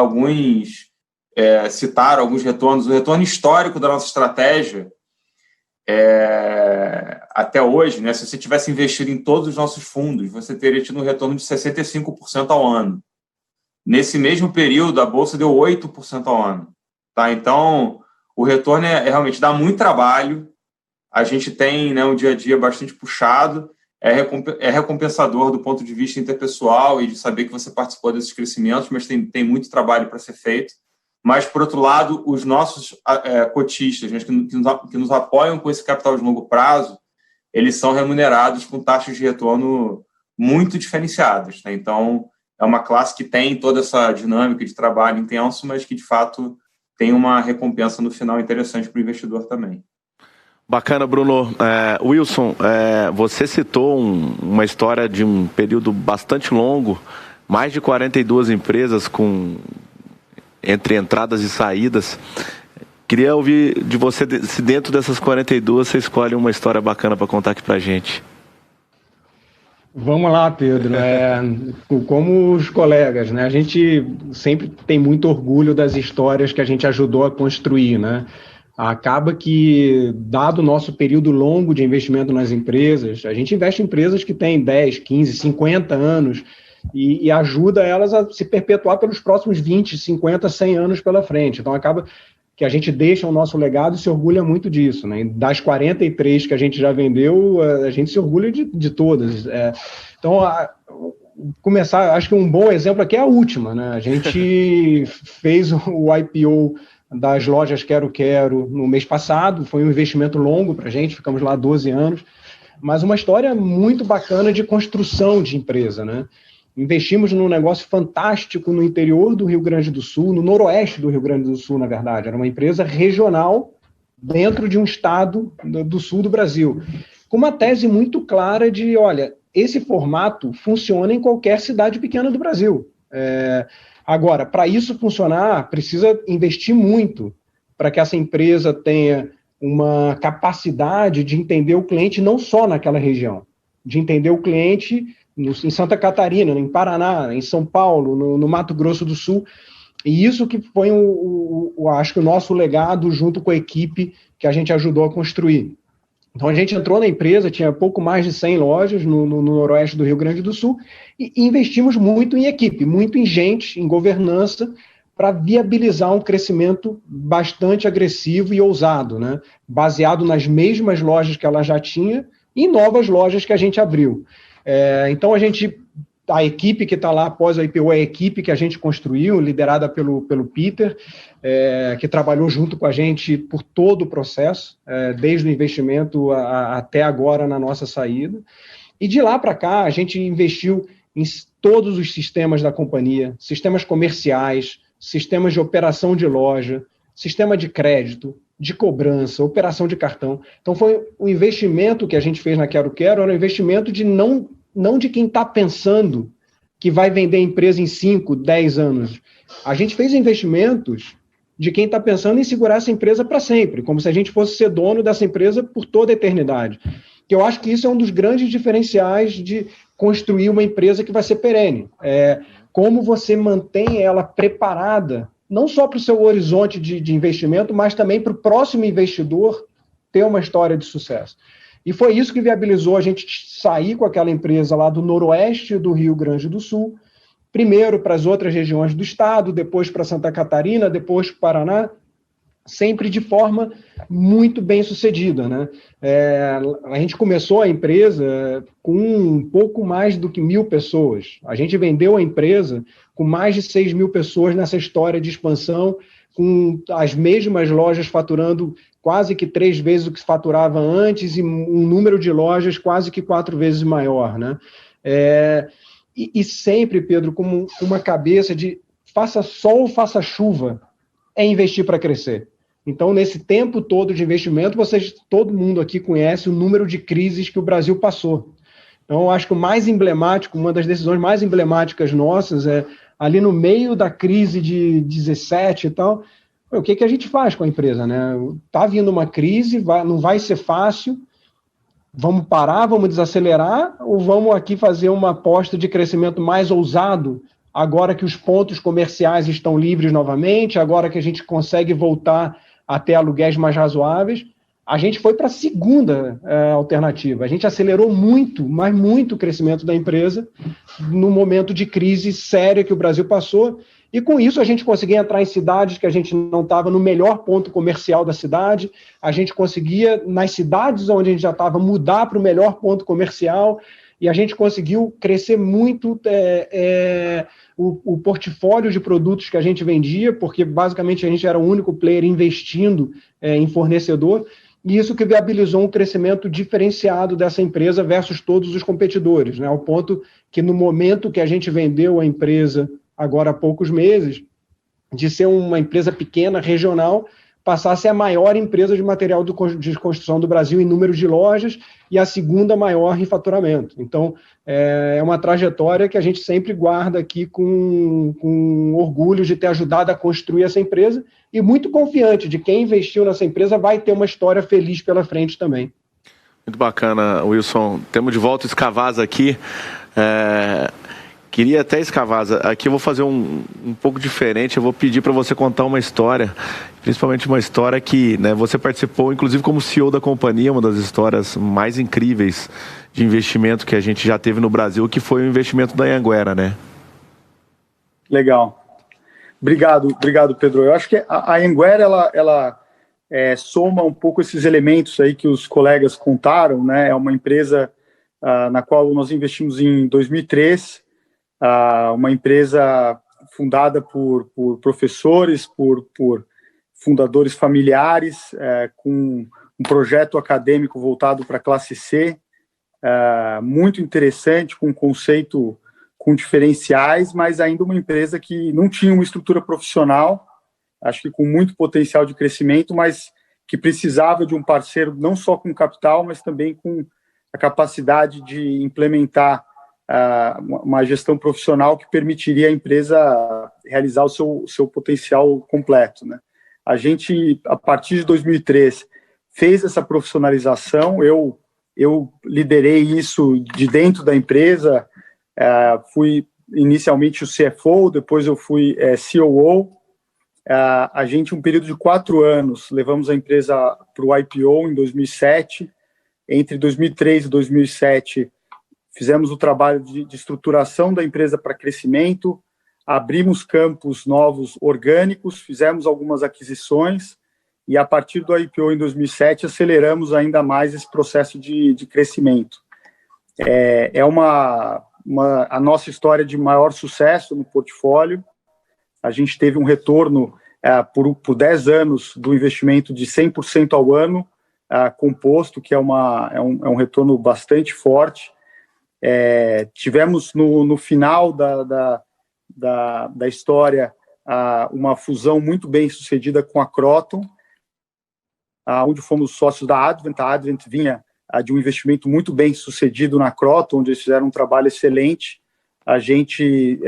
citaram alguns retornos. O retorno histórico da nossa estratégia até hoje, né, se você tivesse investido em todos os nossos fundos, você teria tido um retorno de 65% ao ano. Nesse mesmo período, a Bolsa deu 8% ao ano. Tá? Então, o retorno realmente dá muito trabalho, a gente tem, né, um dia a dia bastante puxado, é recompensador do ponto de vista interpessoal e de saber que você participou desses crescimentos, mas tem muito trabalho para ser feito. Mas, por outro lado, os nossos cotistas, né, que nos apoiam com esse capital de longo prazo, eles são remunerados com taxas de retorno muito diferenciadas. Tá? Então, é uma classe que tem toda essa dinâmica de trabalho intenso, mas que, de fato, tem uma recompensa no final interessante para o investidor também.
Bacana, Bruno. Wilson, você citou uma história de um período bastante longo, mais de 42 empresas entre entradas e saídas. Queria ouvir de você se dentro dessas 42 você escolhe uma história bacana para contar aqui para a gente.
Vamos lá, Pedro. Como os colegas, né? A gente sempre tem muito orgulho das histórias que a gente ajudou a construir, né? Acaba que, dado o nosso período longo de investimento nas empresas, a gente investe em empresas que têm 10, 15, 50 anos e ajuda elas a se perpetuar pelos próximos 20, 50, 100 anos pela frente. Então, acaba que a gente deixa o nosso legado e se orgulha muito disso, né? Das 43 que a gente já vendeu, a gente se orgulha de todas. Então, começar, acho que um bom exemplo aqui é a última, né? A gente fez o IPO das lojas Quero Quero no mês passado, foi um investimento longo para a gente, ficamos lá 12 anos, mas uma história muito bacana de construção de empresa, né? Investimos num negócio fantástico no interior do Rio Grande do Sul, no noroeste do Rio Grande do Sul, na verdade. Era uma empresa regional dentro de um estado do sul do Brasil, com uma tese muito clara de, olha, esse formato funciona em qualquer cidade pequena do Brasil. Agora, para isso funcionar, precisa investir muito para que essa empresa tenha uma capacidade de entender o cliente não só naquela região, de entender o cliente em Santa Catarina, em Paraná, em São Paulo, no Mato Grosso do Sul. E isso que foi, acho que o nosso legado junto com a equipe que a gente ajudou a construir. Então, a gente entrou na empresa, tinha pouco mais de 100 lojas no noroeste do Rio Grande do Sul e investimos muito em equipe, muito em gente, em governança, para viabilizar um crescimento bastante agressivo e ousado, né? Baseado nas mesmas lojas que ela já tinha e novas lojas que a gente abriu. Então, a equipe que está lá após a IPO é a equipe que a gente construiu, liderada pelo Peter, que trabalhou junto com a gente por todo o processo, desde o investimento até agora na nossa saída. E de lá para cá, a gente investiu em todos os sistemas da companhia, sistemas comerciais, sistemas de operação de loja, sistema de crédito, de cobrança, operação de cartão. Então, foi um investimento que a gente fez na Quero Quero, era um investimento de não de quem está pensando que vai vender a empresa em 5, 10 anos. A gente fez investimentos de quem está pensando em segurar essa empresa para sempre, como se a gente fosse ser dono dessa empresa por toda a eternidade. Que eu acho que isso é um dos grandes diferenciais de construir uma empresa que vai ser perene. Como você mantém ela preparada, não só para o seu horizonte de investimento, mas também para o próximo investidor ter uma história de sucesso. E foi isso que viabilizou a gente sair com aquela empresa lá do noroeste do Rio Grande do Sul, primeiro para as outras regiões do estado, depois para Santa Catarina, depois para o Paraná, sempre de forma muito bem sucedida, né? A gente começou a empresa com um pouco mais do que 1.000 pessoas. A gente vendeu a empresa com mais de 6.000 pessoas nessa história de expansão, com as mesmas lojas faturando quase que 3 vezes o que se faturava antes e um número de lojas quase que 4 vezes maior, né? E sempre, Pedro, com uma cabeça de faça sol, faça chuva, é investir para crescer. Então, nesse tempo todo de investimento, todo mundo aqui conhece o número de crises que o Brasil passou. Então, eu acho que o mais emblemático, uma das decisões mais emblemáticas nossas é, ali no meio da crise de 17 e tal, o que a gente faz com a empresa, né? Tá vindo uma crise, não vai ser fácil, vamos parar, vamos desacelerar, ou vamos aqui fazer uma aposta de crescimento mais ousado, agora que os pontos comerciais estão livres novamente, agora que a gente consegue voltar a ter aluguéis mais razoáveis? A gente foi para a segunda alternativa. A gente acelerou muito, mas muito o crescimento da empresa no momento de crise séria que o Brasil passou, e com isso a gente conseguia entrar em cidades que a gente não estava no melhor ponto comercial da cidade, a gente conseguia, nas cidades onde a gente já estava, mudar para o melhor ponto comercial, e a gente conseguiu crescer muito o portfólio de produtos que a gente vendia, porque basicamente a gente era o único player investindo em fornecedor, e isso que viabilizou um crescimento diferenciado dessa empresa versus todos os competidores, né? Ao ponto que no momento que a gente vendeu a empresa, agora há poucos meses, de ser uma empresa pequena, regional, passar a ser a maior empresa de material de construção do Brasil em número de lojas e a segunda maior em faturamento. Então, é uma trajetória que a gente sempre guarda aqui com orgulho de ter ajudado a construir essa empresa e muito confiante de quem investiu nessa empresa vai ter uma história feliz pela frente também.
Muito bacana, Wilson. Temos de volta o Scavazza aqui. Queria até, Scavazza, aqui eu vou fazer um pouco diferente, eu vou pedir para você contar uma história, principalmente uma história que, né, você participou, inclusive como CEO da companhia, uma das histórias mais incríveis de investimento que a gente já teve no Brasil, que foi o investimento da Anhanguera, né?
Legal. Obrigado, Pedro. Eu acho que a Anhanguera, ela soma um pouco esses elementos aí que os colegas contaram, né? É uma empresa na qual nós investimos em 2003, uma empresa fundada por professores, por fundadores familiares, com um projeto acadêmico voltado para a classe C, muito interessante, com um conceito com diferenciais, mas ainda uma empresa que não tinha uma estrutura profissional, acho que com muito potencial de crescimento, mas que precisava de um parceiro não só com capital, mas também com a capacidade de implementar uma gestão profissional que permitiria à empresa realizar o seu potencial completo, né? A gente, a partir de 2003, fez essa profissionalização, eu liderei isso de dentro da empresa, fui inicialmente o CFO, depois eu fui COO. A gente, um período de 4 anos, levamos a empresa para o IPO em 2007. Entre 2003 e 2007, fizemos o trabalho de estruturação da empresa para crescimento, abrimos campos novos orgânicos, fizemos algumas aquisições e, a partir do IPO em 2007, aceleramos ainda mais esse processo de crescimento. A nossa história de maior sucesso no portfólio. A gente teve um retorno por 10 anos do investimento de 100% ao ano, composto, que é um retorno bastante forte. Tivemos no final da história uma fusão muito bem sucedida com a Kroton, onde fomos sócios da Advent. A Advent vinha de um investimento muito bem sucedido na Kroton, onde eles fizeram um trabalho excelente. A gente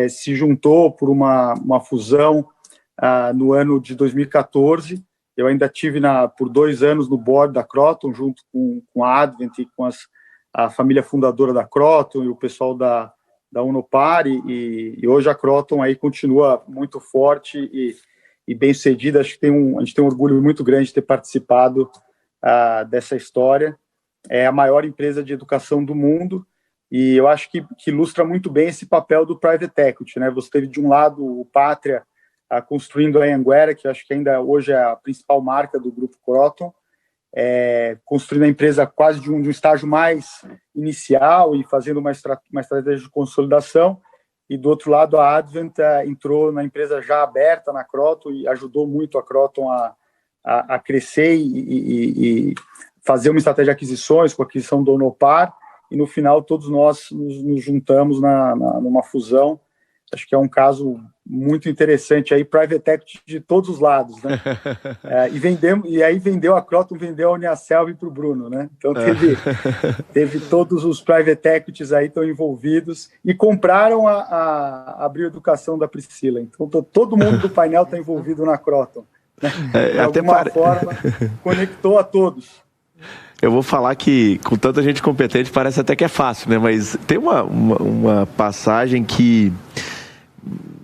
se juntou por uma fusão no ano de 2014. Eu ainda tive por 2 anos no board da Kroton, junto com a Advent e com a família fundadora da Kroton e o pessoal da Unopar, e hoje a Kroton aí continua muito forte e bem sucedida. Acho que a gente tem um orgulho muito grande de ter participado dessa história. É a maior empresa de educação do mundo, e eu acho que ilustra muito bem esse papel do private equity, né? Você teve de um lado o Pátria construindo a Anhanguera, que acho que ainda hoje é a principal marca do grupo Kroton, construindo a empresa quase de um estágio mais inicial e fazendo uma estratégia de consolidação, e do outro lado a Advent entrou na empresa já aberta na Kroton e ajudou muito a Kroton a crescer e fazer uma estratégia de aquisições com a aquisição do Unopar, e no final todos nós nos juntamos numa fusão Acho que é um caso muito interessante aí, private equity de todos os lados, né? E aí vendeu a Croton, vendeu a Uniaselv para o Bruno, né? Então teve todos os private equities aí estão envolvidos e compraram a Abril Educação da Priscila. Então todo mundo do painel está envolvido na Croton, né? De alguma forma conectou a todos.
Eu vou falar que com tanta gente competente parece até que é fácil, né? Mas tem uma passagem que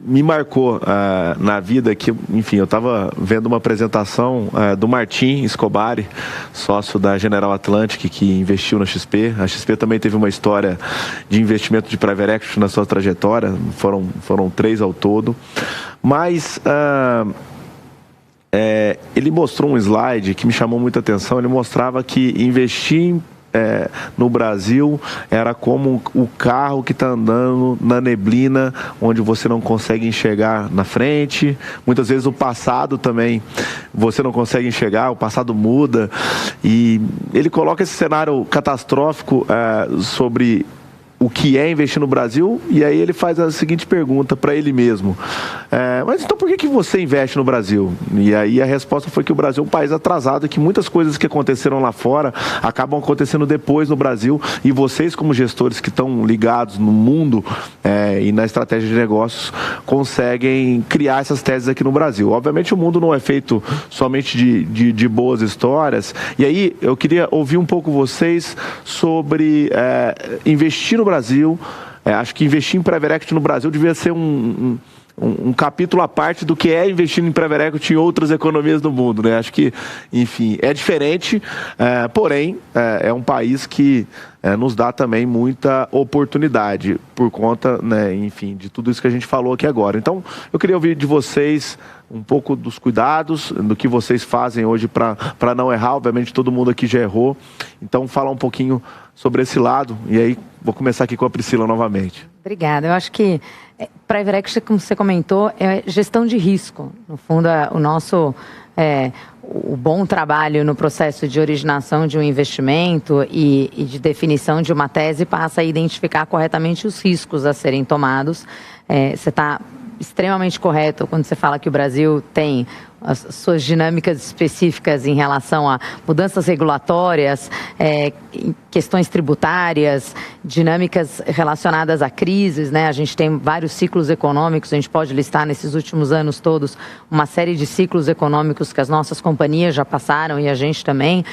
me marcou na vida, que, enfim, eu estava vendo uma apresentação do Martin Escobari, sócio da General Atlantic, que investiu na XP. A XP também teve uma história de investimento de private equity na sua trajetória, foram 3 ao todo. Mas ele mostrou um slide que me chamou muita atenção. Ele mostrava que investir no Brasil era como o carro que está andando na neblina, onde você não consegue enxergar na frente. Muitas vezes o passado também você não consegue enxergar, o passado muda. E ele coloca esse cenário catastrófico sobre o que é investir no Brasil, e aí ele faz a seguinte pergunta para ele mesmo: mas então por que você investe no Brasil? E aí a resposta foi que o Brasil é um país atrasado e que muitas coisas que aconteceram lá fora acabam acontecendo depois no Brasil, e vocês, como gestores que estão ligados no mundo e na estratégia de negócios, conseguem criar essas teses aqui no Brasil. Obviamente o mundo não é feito somente de boas histórias, e aí eu queria ouvir um pouco vocês sobre investir no Brasil. Acho que investir em private equity no Brasil devia ser um capítulo à parte do que é investir em private equity em outras economias do mundo, né? Acho que, enfim, é diferente, porém, é um país que nos dá também muita oportunidade por conta, né, enfim, de tudo isso que a gente falou aqui agora. Então, eu queria ouvir de vocês um pouco dos cuidados, do que vocês fazem hoje para não errar. Obviamente, todo mundo aqui já errou. Então, falar um pouquinho sobre esse lado. E aí, vou começar aqui com a Priscila novamente.
Obrigada. Eu acho que private equity, como você comentou, é gestão de risco. No fundo, o nosso o bom trabalho no processo de originação de um investimento e de definição de uma tese passa a identificar corretamente os riscos a serem tomados. Você está extremamente correto quando você fala que o Brasil tem as suas dinâmicas específicas em relação a mudanças regulatórias, questões tributárias, dinâmicas relacionadas a crises, né? A gente tem vários ciclos econômicos, a gente pode listar nesses últimos anos todos uma série de ciclos econômicos que as nossas companhias já passaram e a gente também.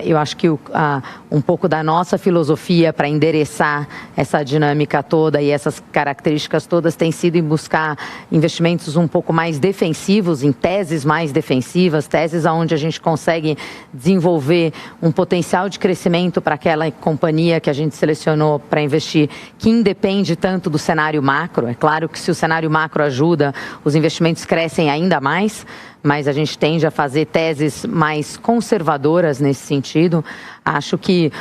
Eu acho que um pouco da nossa filosofia para endereçar essa dinâmica toda e essas características todas tem sido em buscar investimentos um pouco mais defensivos, em teses mais defensivas, teses onde a gente consegue desenvolver um potencial de crescimento para aquela companhia que a gente selecionou para investir, que independe tanto do cenário macro. É claro que se o cenário macro ajuda, os investimentos crescem ainda mais, mas a gente tende a fazer teses mais conservadoras nesse sentido. Acho que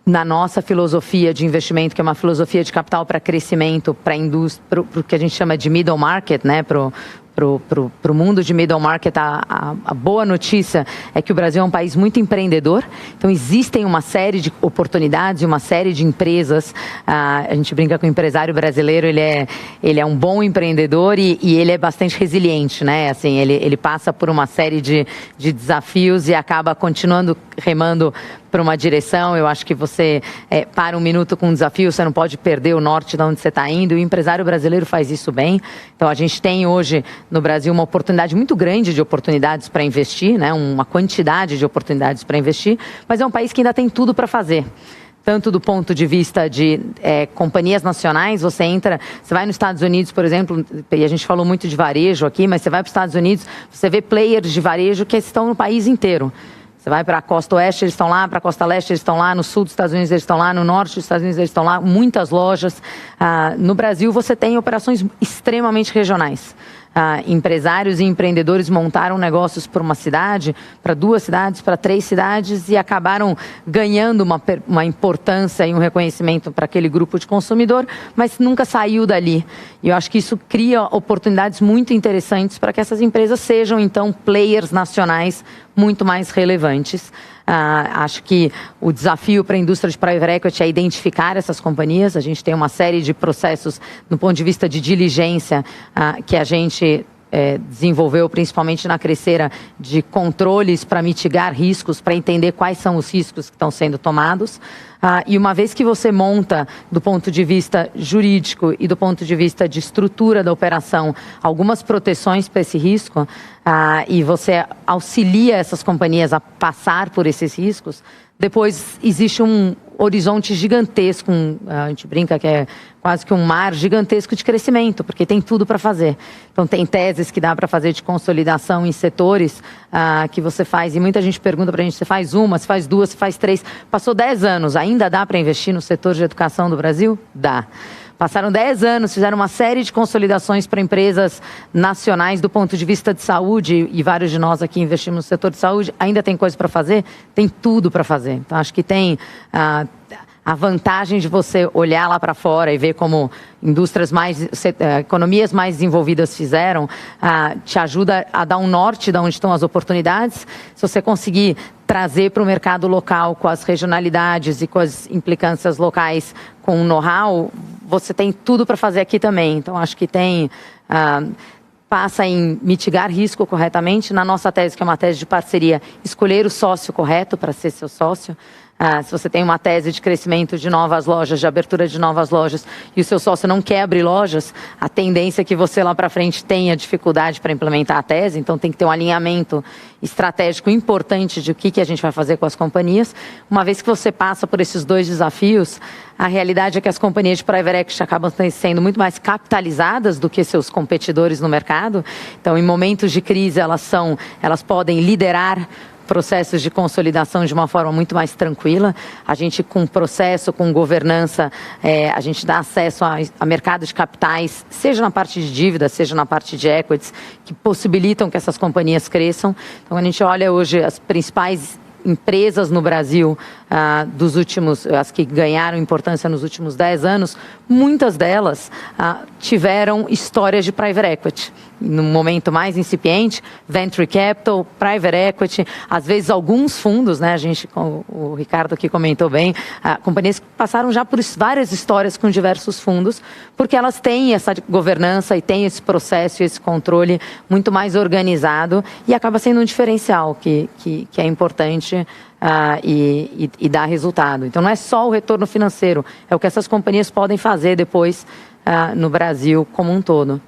na nossa filosofia de investimento, que é uma filosofia de capital para crescimento, para a indústria, para o que a gente chama de middle market, né, para o mundo de middle market, a boa notícia é que o Brasil é um país muito empreendedor, então existem uma série de oportunidades e uma série de empresas. A gente brinca com o empresário brasileiro, ele é um bom empreendedor e ele é bastante resiliente, né? Assim, ele passa por uma série de desafios e acaba continuando remando para uma direção. Eu acho que você para um minuto com um desafio, você não pode perder o norte de onde você está indo, e o empresário brasileiro faz isso bem. Então a gente tem hoje no Brasil uma oportunidade muito grande de oportunidades para investir, né? Uma quantidade de oportunidades para investir, mas é um país que ainda tem tudo para fazer. Tanto do ponto de vista de companhias nacionais, você vai nos Estados Unidos, por exemplo, e a gente falou muito de varejo aqui, mas você vai para os Estados Unidos, você vê players de varejo que estão no país inteiro. Você vai para a costa oeste, eles estão lá, para a costa leste, eles estão lá, no sul dos Estados Unidos eles estão lá, no norte dos Estados Unidos eles estão lá, muitas lojas. No Brasil você tem operações extremamente regionais. Empresários e empreendedores montaram negócios por uma cidade, para 2 cidades, para 3 cidades e acabaram ganhando uma importância e um reconhecimento para aquele grupo de consumidor, mas nunca saiu dali. E eu acho que isso cria oportunidades muito interessantes para que essas empresas sejam, então, players nacionais muito mais relevantes. Acho que o desafio para a indústria de private equity é identificar essas companhias. A gente tem uma série de processos, do ponto de vista de diligência, que a gente desenvolveu principalmente na Crescera, de controles para mitigar riscos, para entender quais são os riscos que estão sendo tomados. E uma vez que você monta, do ponto de vista jurídico e do ponto de vista de estrutura da operação, algumas proteções para esse risco, e você auxilia essas companhias a passar por esses riscos, depois existe um horizonte gigantesco, a gente brinca que é quase que um mar gigantesco de crescimento, porque tem tudo para fazer. Então tem teses que dá para fazer de consolidação em setores que você faz, e muita gente pergunta para a gente, você faz uma, você faz duas, você faz três, passou 10 anos, ainda dá para investir no setor de educação do Brasil? Dá. Passaram 10 anos, fizeram uma série de consolidações para empresas nacionais do ponto de vista de saúde, e vários de nós aqui investimos no setor de saúde. Ainda tem coisa para fazer? Tem tudo para fazer. Então, acho que tem a vantagem de você olhar lá para fora e ver como economias mais desenvolvidas fizeram, te ajuda a dar um norte de onde estão as oportunidades. Se você conseguir trazer para o mercado local, com as regionalidades e com as implicâncias locais, com o know-how, você tem tudo para fazer aqui também. Então, acho que passa em mitigar risco corretamente. Na nossa tese, que é uma tese de parceria, escolher o sócio correto para ser seu sócio. Se você tem uma tese de crescimento de novas lojas, de abertura de novas lojas, e o seu sócio não quer abrir lojas, a tendência é que você lá para frente tenha dificuldade para implementar a tese. Então tem que ter um alinhamento estratégico importante de o que a gente vai fazer com as companhias. Uma vez que você passa por esses dois desafios, a realidade é que as companhias de private equity acabam sendo muito mais capitalizadas do que seus competidores no mercado. Então, em momentos de crise, elas podem liderar processos de consolidação de uma forma muito mais tranquila. A gente, com processo, com governança, a gente dá acesso a mercado de capitais, seja na parte de dívida, seja na parte de equities, que possibilitam que essas companhias cresçam. Então, a gente olha hoje as principais empresas no Brasil, as que ganharam importância nos últimos 10 anos, muitas delas tiveram histórias de private equity. No momento mais incipiente, venture capital, private equity, às vezes alguns fundos, né? O Ricardo aqui comentou bem, companhias que passaram já por várias histórias com diversos fundos, porque elas têm essa governança e têm esse processo e esse controle muito mais organizado, e acaba sendo um diferencial que é importante e dá resultado. Então, não é só o retorno financeiro, é o que essas companhias podem fazer depois no Brasil como um todo.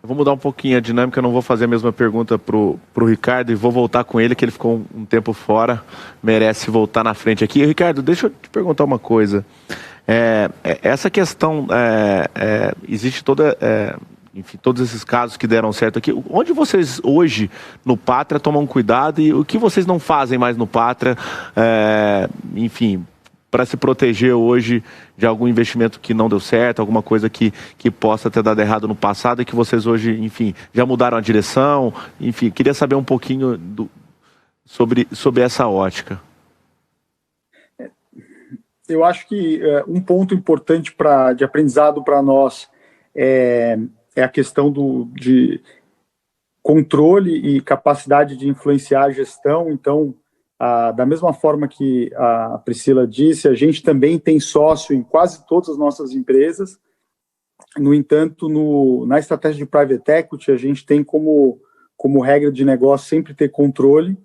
Eu vou mudar um pouquinho a dinâmica, eu não vou fazer a mesma pergunta pro Ricardo e vou voltar com ele, que ele ficou um tempo fora, merece voltar na frente aqui. Ricardo, deixa eu te perguntar uma coisa. Essa questão, existe enfim, todos esses casos que deram certo aqui, onde vocês hoje no Patria tomam cuidado e o que vocês não fazem mais no Patria, enfim, para se proteger hoje de algum investimento que não deu certo, alguma coisa que possa ter dado errado no passado e que vocês hoje, enfim, já mudaram a direção? Enfim, queria saber um pouquinho sobre essa ótica.
Eu acho que um ponto importante de aprendizado para nós é a questão de controle e capacidade de influenciar a gestão. Então, da mesma forma que a Priscila disse, a gente também tem sócio em quase todas as nossas empresas. No entanto, na estratégia de private equity, a gente tem como regra de negócio sempre ter controle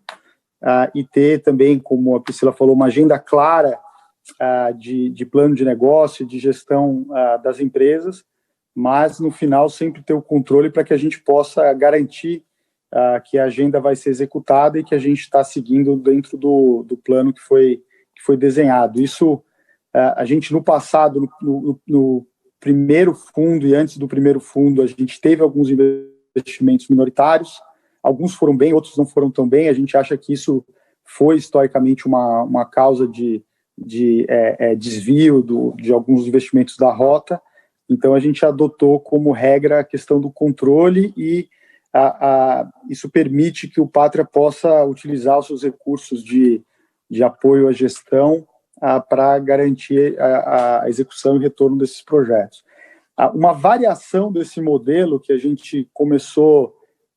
e ter também, como a Priscila falou, uma agenda clara de plano de negócio, de gestão das empresas, mas no final sempre ter o controle para que a gente possa garantir que a agenda vai ser executada e que a gente está seguindo dentro do plano que foi desenhado. Isso, a gente no passado, no primeiro fundo e antes do primeiro fundo, a gente teve alguns investimentos minoritários, alguns foram bem, outros não foram tão bem. A gente acha que isso foi historicamente uma causa de desvio de alguns investimentos da rota. Então a gente adotou como regra a questão do controle e isso permite que o Patria possa utilizar os seus recursos de apoio à gestão para garantir a execução e retorno desses projetos. Uma variação desse modelo que a gente começou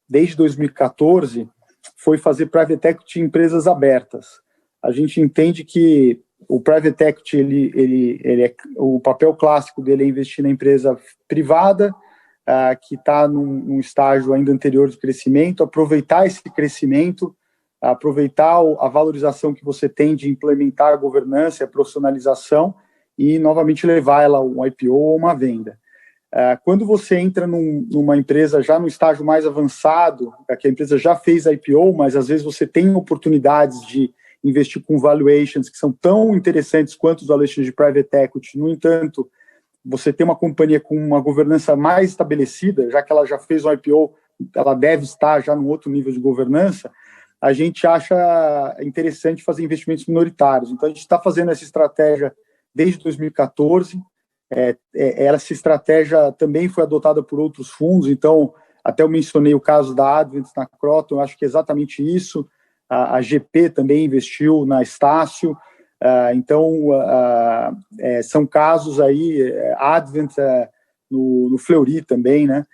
desde 2014 foi fazer private equity em empresas abertas. a gente entende que o private equity, ele é, o papel clássico dele é investir na empresa privada, que está num estágio ainda anterior de crescimento, aproveitar esse crescimento, aproveitar a valorização que você tem de implementar a governança, a profissionalização e, novamente, levar ela a um IPO ou uma venda. Quando você entra numa empresa já no estágio mais avançado, que a empresa já fez IPO, mas às vezes você tem oportunidades de investir com valuations que são tão interessantes quanto os valuations de private equity, no entanto, você tem uma companhia com uma governança mais estabelecida, já que ela já fez um IPO, ela deve estar já num outro nível de governança, a gente acha interessante fazer investimentos minoritários. Então, a gente está fazendo essa estratégia desde 2014, essa estratégia também foi adotada por outros fundos, então, até eu mencionei o caso da Advent na Croton, eu acho que é exatamente isso, a GP também investiu na Estácio, então, são casos aí, Advent no Fleury também, né?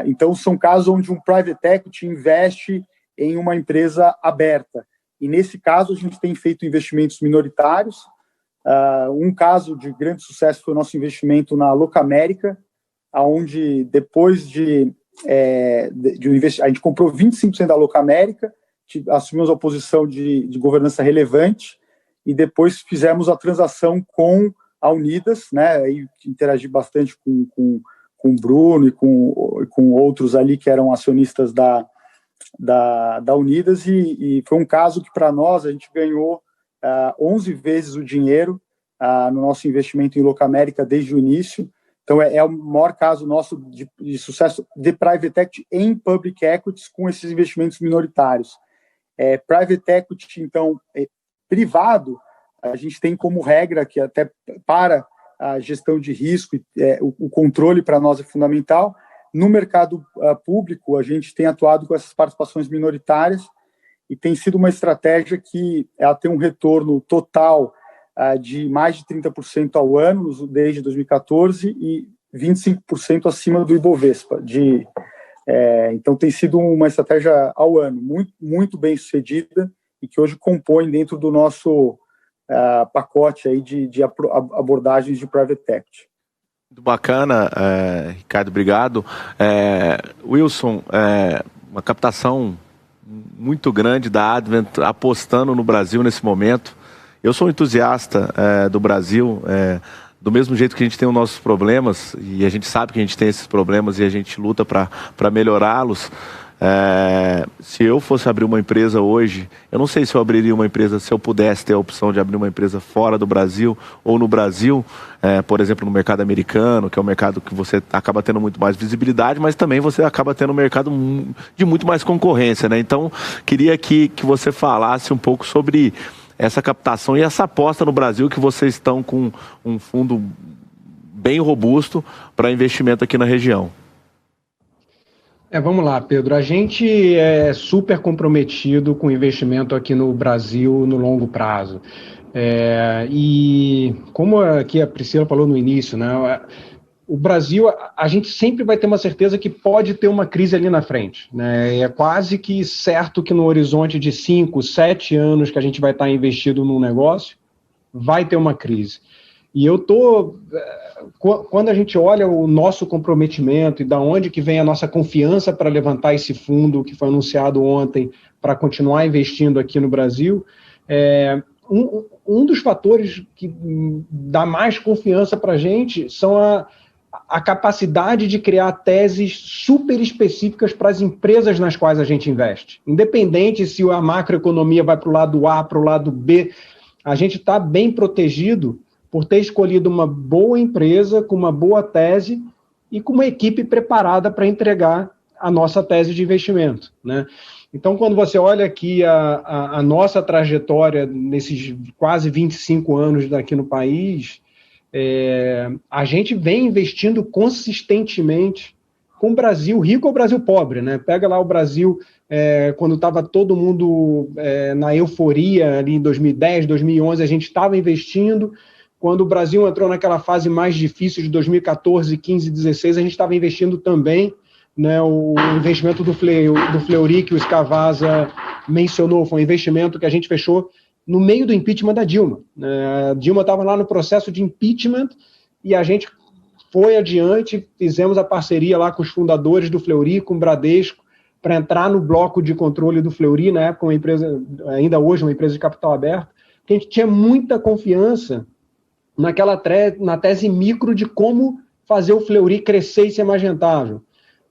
Então, são casos onde um private equity investe em uma empresa aberta. E, nesse caso, a gente tem feito investimentos minoritários. Um caso de grande sucesso foi o nosso investimento na Locamérica, onde, depois a gente comprou 25% da Locamérica, assumimos a posição de governança relevante, e depois fizemos a transação com a Unidas, né? Aí interagi bastante com o Bruno e com outros ali que eram acionistas da Unidas, e foi um caso que, para nós, a gente ganhou 11 vezes o dinheiro no nosso investimento em Locamérica desde o início. Então, é o maior caso nosso de sucesso de private equity em public equities com esses investimentos minoritários. Private equity, então, privado, a gente tem como regra que até para a gestão de risco, o controle para nós é fundamental. No mercado público, a gente tem atuado com essas participações minoritárias e tem sido uma estratégia que ela tem um retorno total de mais de 30% ao ano, desde 2014, e 25% acima do Ibovespa. Então, tem sido uma estratégia ao ano, muito, muito bem sucedida, e que hoje compõe dentro do nosso pacote aí de abordagens de private equity.
Muito bacana, Ricardo, obrigado. Wilson, uma captação muito grande da Advent apostando no Brasil nesse momento. Eu sou um entusiasta do Brasil, do mesmo jeito que a gente tem os nossos problemas, e a gente sabe que a gente tem esses problemas e a gente luta para melhorá-los. Se eu fosse abrir uma empresa hoje, eu não sei se eu abriria uma empresa, se eu pudesse ter a opção de abrir uma empresa fora do Brasil ou no Brasil, por exemplo, no mercado americano, que é um mercado que você acaba tendo muito mais visibilidade, mas também você acaba tendo um mercado de muito mais concorrência, né? Então, queria que você falasse um pouco sobre essa captação e essa aposta no Brasil, que vocês estão com um fundo bem robusto para investimento aqui na região.
Vamos lá, Pedro. A gente é super comprometido com investimento aqui no Brasil no longo prazo. E como aqui a Priscila falou no início, né, o Brasil, a gente sempre vai ter uma certeza que pode ter uma crise ali na frente, né? É quase que certo que no horizonte de 5, 7 anos que a gente vai estar investido num negócio, vai ter uma crise. E quando a gente olha o nosso comprometimento e da onde que vem a nossa confiança para levantar esse fundo que foi anunciado ontem para continuar investindo aqui no Brasil, um dos fatores que dá mais confiança para a gente são a capacidade de criar teses super específicas para as empresas nas quais a gente investe. Independente se a macroeconomia vai para o lado A, para o lado B, a gente está bem protegido por ter escolhido uma boa empresa, com uma boa tese e com uma equipe preparada para entregar a nossa tese de investimento, né? Então, quando você olha aqui a nossa trajetória nesses quase 25 anos daqui no país, a gente vem investindo consistentemente com o Brasil rico ou Brasil pobre, né? Pega lá o Brasil, quando estava todo mundo na euforia, ali em 2010, 2011, a gente estava investindo. Quando o Brasil entrou naquela fase mais difícil de 2014, 15, 16, a gente estava investindo também, né? O investimento do Fleury, que o Scavazza mencionou, foi um investimento que a gente fechou no meio do impeachment da Dilma. A Dilma estava lá no processo de impeachment e a gente foi adiante, fizemos a parceria lá com os fundadores do Fleury, com o Bradesco, para entrar no bloco de controle do Fleury, na época uma empresa, ainda hoje uma empresa de capital aberto, que a gente tinha muita confiança na tese micro de como fazer o Fleury crescer e ser mais rentável.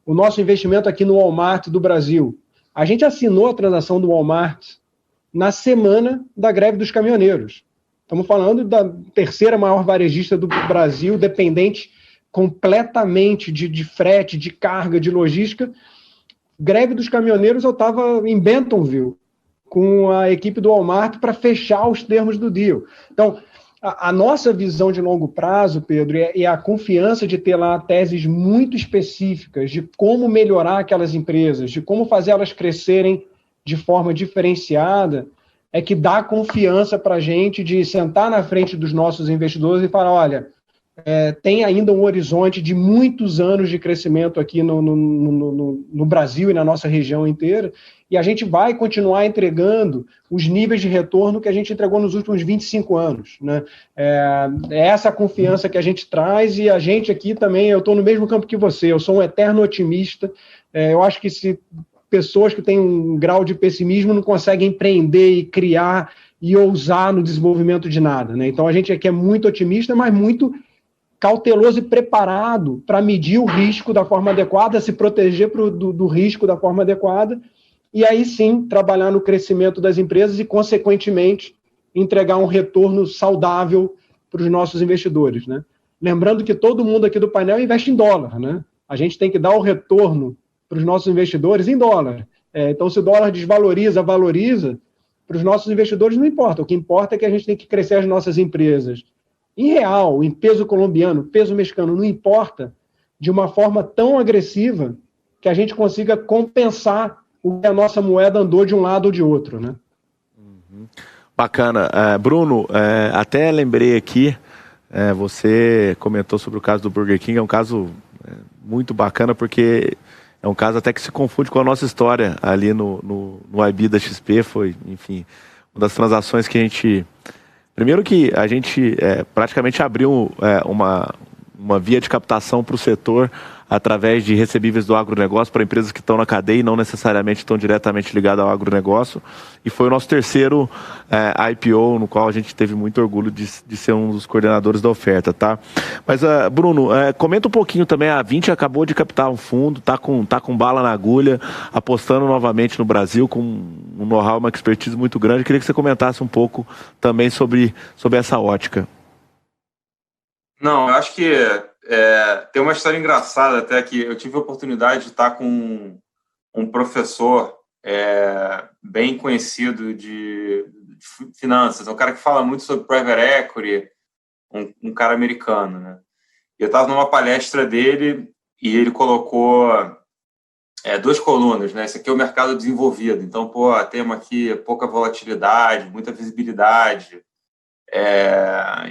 O nosso investimento aqui no Walmart do Brasil, a gente assinou a transação do Walmart na semana da greve dos caminhoneiros. Estamos falando da terceira maior varejista do Brasil, dependente completamente de frete, de carga, de logística. Greve dos caminhoneiros, eu estava em Bentonville com a equipe do Walmart para fechar os termos do deal. Então, a nossa visão de longo prazo, Pedro, é a confiança de ter lá teses muito específicas de como melhorar aquelas empresas, de como fazer elas crescerem de forma diferenciada, é que dá confiança para a gente de sentar na frente dos nossos investidores e falar, olha, tem ainda um horizonte de muitos anos de crescimento aqui no Brasil e na nossa região inteira, e a gente vai continuar entregando os níveis de retorno que a gente entregou nos últimos 25 anos. Né? É essa confiança que a gente traz, e a gente aqui também, eu estou no mesmo campo que você, eu sou um eterno otimista, eu acho que se pessoas que têm um grau de pessimismo não conseguem empreender e criar e ousar no desenvolvimento de nada. Né? Então a gente aqui é muito otimista, mas muito cauteloso e preparado para medir o risco da forma adequada, se proteger do risco da forma adequada, e aí sim trabalhar no crescimento das empresas e, consequentemente, entregar um retorno saudável para os nossos investidores. Né? Lembrando que todo mundo aqui do painel investe em dólar. Né? A gente tem que dar o retorno para os nossos investidores em dólar. Então, se o dólar desvaloriza, valoriza, para os nossos investidores não importa. O que importa é que a gente tem que crescer as nossas empresas em real, em peso colombiano, peso mexicano, não importa, de uma forma tão agressiva que a gente consiga compensar o que a nossa moeda andou de um lado ou de outro, né?
Bacana. Bruno, até lembrei aqui, você comentou sobre o caso do Burger King, é um caso muito bacana, porque é um caso até que se confunde com a nossa história ali no IB da XP, foi, enfim, uma das transações que a gente... Primeiro que a gente praticamente abriu uma via de captação para o setor através de recebíveis do agronegócio para empresas que estão na cadeia e não necessariamente estão diretamente ligadas ao agronegócio. E foi o nosso terceiro IPO, no qual a gente teve muito orgulho de ser um dos coordenadores da oferta, tá? Mas, Bruno, comenta um pouquinho também, a Vinci acabou de captar um fundo, tá com bala na agulha, apostando novamente no Brasil, com um know-how, uma expertise muito grande. Queria que você comentasse um pouco também sobre essa ótica.
Não, eu acho que tem uma história engraçada até, que eu tive a oportunidade de estar com um professor bem conhecido de finanças, um cara que fala muito sobre private equity, um cara americano, né? Eu estava numa palestra dele e ele colocou 2 colunas, né? Esse aqui é o mercado desenvolvido, então, temos aqui pouca volatilidade, muita visibilidade,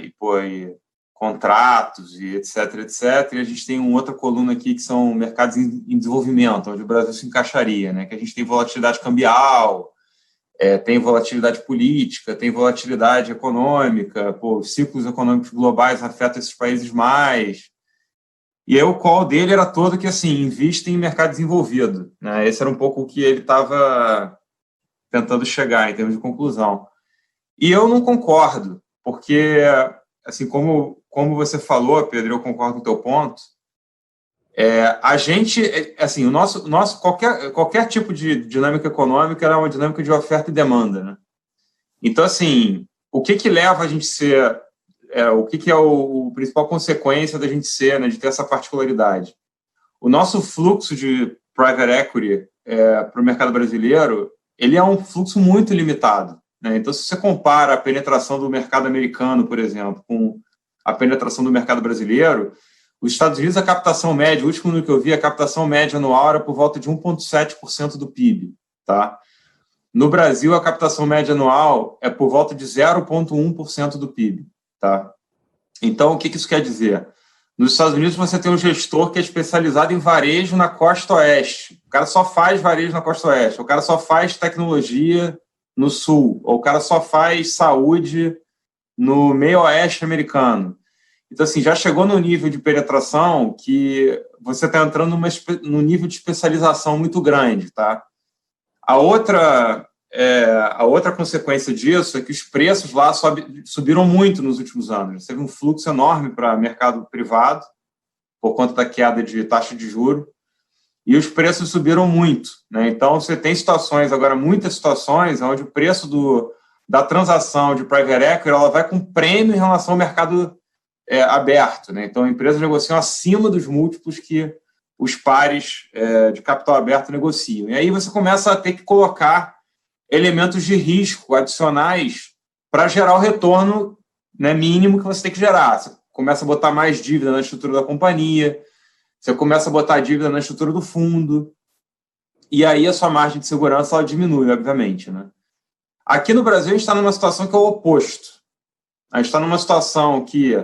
e contratos e etc, etc. E a gente tem uma outra coluna aqui que são mercados em desenvolvimento, onde o Brasil se encaixaria, né? Que a gente tem volatilidade cambial, tem volatilidade política, tem volatilidade econômica, os ciclos econômicos globais afetam esses países mais. E aí o call dele era todo que, assim, invista em mercado desenvolvido, né? Esse era um pouco o que ele estava tentando chegar em termos de conclusão. E eu não concordo, porque, assim, como você falou, Pedro, eu concordo com o teu ponto, a gente, assim, o nosso qualquer tipo de dinâmica econômica era uma dinâmica de oferta e demanda, né? Então, assim, o que leva a gente ser, o que é o principal consequência da gente ser, né, de ter essa particularidade? O nosso fluxo de private equity para o mercado brasileiro, ele é um fluxo muito limitado, né? Então, se você compara a penetração do mercado americano, por exemplo, com a penetração do mercado brasileiro, os Estados Unidos, a captação média, o último número que eu vi, a captação média anual era por volta de 1,7% do PIB. Tá? No Brasil, a captação média anual é por volta de 0,1% do PIB. Tá? Então, o que isso quer dizer? Nos Estados Unidos, você tem um gestor que é especializado em varejo na costa oeste. O cara só faz varejo na costa oeste. O cara só faz tecnologia no Sul, ou o cara só faz saúde no meio oeste americano. Então, assim, já chegou no nível de penetração que você está entrando num nível de especialização muito grande, tá? A outra consequência disso é que os preços lá subiram muito nos últimos anos. Teve um fluxo enorme para o mercado privado, por conta da queda de taxa de juros, e os preços subiram muito, né? Então, você tem situações, agora muitas situações, onde o preço da transação de private equity ela vai com prêmio em relação ao mercado aberto, né? Então, empresas negociam acima dos múltiplos que os pares de capital aberto negociam. E aí você começa a ter que colocar elementos de risco adicionais para gerar o retorno, né, mínimo que você tem que gerar. Você começa a botar mais dívida na estrutura da companhia, você começa a botar dívida na estrutura do fundo, e aí a sua margem de segurança ela diminui, obviamente, né? Aqui no Brasil, a gente está numa situação que é o oposto. A gente está numa situação que,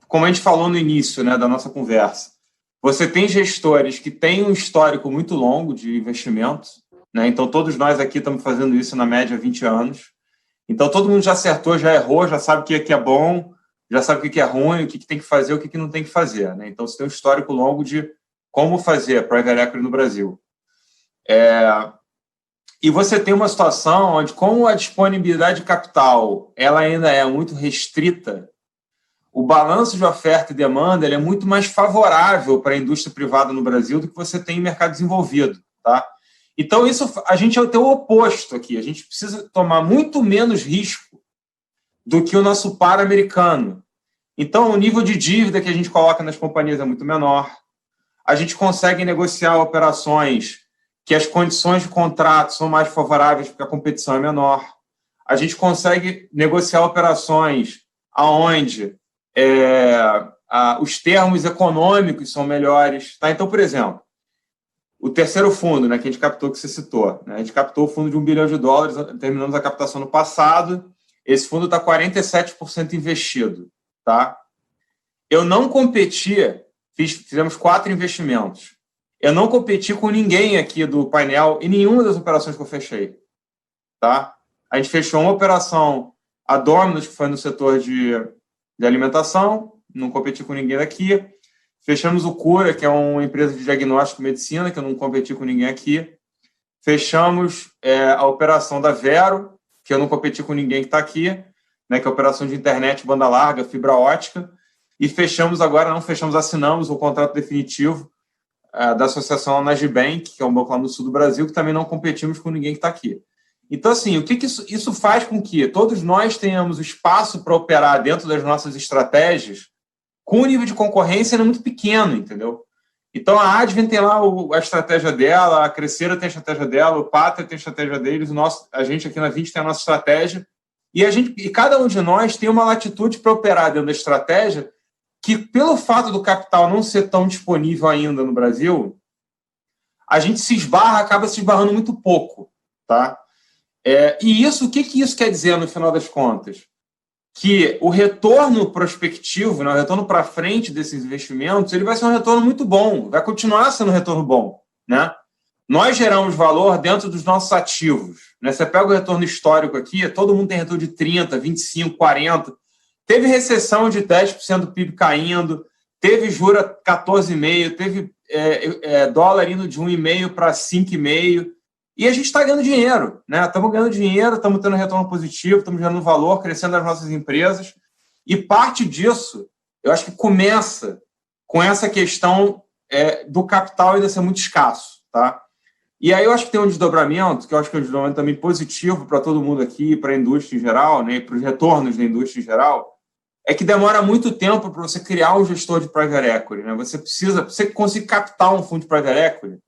como a gente falou no início, né, da nossa conversa, você tem gestores que têm um histórico muito longo de investimento, né? Então, todos nós aqui estamos fazendo isso na média há 20 anos. Então, todo mundo já acertou, já errou, já sabe o que é bom, já sabe o que é ruim, o que tem que fazer, o que não tem que fazer, né? Então, você tem um histórico longo de como fazer private equity no Brasil. E você tem uma situação onde, como a disponibilidade de capital ela ainda é muito restrita, o balanço de oferta e demanda ele é muito mais favorável para a indústria privada no Brasil do que você tem em mercado desenvolvido, tá? Então, a gente tem o oposto aqui. A gente precisa tomar muito menos risco do que o nosso par americano. Então, o nível de dívida que a gente coloca nas companhias é muito menor. A gente consegue negociar operações que as condições de contrato são mais favoráveis porque a competição é menor. A gente consegue negociar operações onde os termos econômicos são melhores. Tá? Então, por exemplo, o terceiro fundo, né, que a gente captou, que você citou, né, a gente captou o fundo de $1 bilhão, terminamos a captação no passado, esse fundo está 47% investido. Tá? Eu não competi, fizemos 4 investimentos. Eu não competi com ninguém aqui do painel em nenhuma das operações que eu fechei. Tá? A gente fechou uma operação, a Domino's, que foi no setor de alimentação, não competi com ninguém daqui. Fechamos o Cura, que é uma empresa de diagnóstico e medicina, que eu não competi com ninguém aqui. Fechamos a operação da Vero, que eu não competi com ninguém que está aqui, né, que é a operação de internet, banda larga, fibra ótica. E fechamos agora, assinamos o contrato definitivo da associação Nagibank, que é um banco lá no sul do Brasil, que também não competimos com ninguém que está aqui. Então, assim, o que isso faz com que todos nós tenhamos espaço para operar dentro das nossas estratégias com um nível de concorrência muito pequeno, entendeu? Então, a Advent tem lá a estratégia dela, a Crescera tem a estratégia dela, o Pátria tem a estratégia deles, a gente aqui na 20 tem a nossa estratégia, e cada um de nós tem uma latitude para operar dentro da estratégia que, pelo fato do capital não ser tão disponível ainda no Brasil, a gente acaba se esbarrando muito pouco, tá? E isso, o que isso quer dizer no final das contas? Que o retorno prospectivo, né, o retorno para frente desses investimentos, ele vai ser um retorno muito bom, vai continuar sendo um retorno bom, né? Nós geramos valor dentro dos nossos ativos, né? Você pega o retorno histórico aqui, todo mundo tem retorno de 30%, 25%, 40%. Teve recessão de 10% do PIB caindo, teve jura 14,5%, teve dólar indo de 1,5% para 5,5%. E a gente está ganhando dinheiro, né? Estamos ganhando dinheiro, estamos tendo retorno positivo, estamos gerando valor, crescendo as nossas empresas. E parte disso, eu acho que começa com essa questão do capital ainda ser muito escasso, tá? E aí eu acho que tem um desdobramento, que eu acho que é um desdobramento também positivo para todo mundo aqui, para a indústria em geral, né? Para os retornos da indústria em geral, é que demora muito tempo para você criar um gestor de private equity, né? Você conseguir captar um fundo de private equity,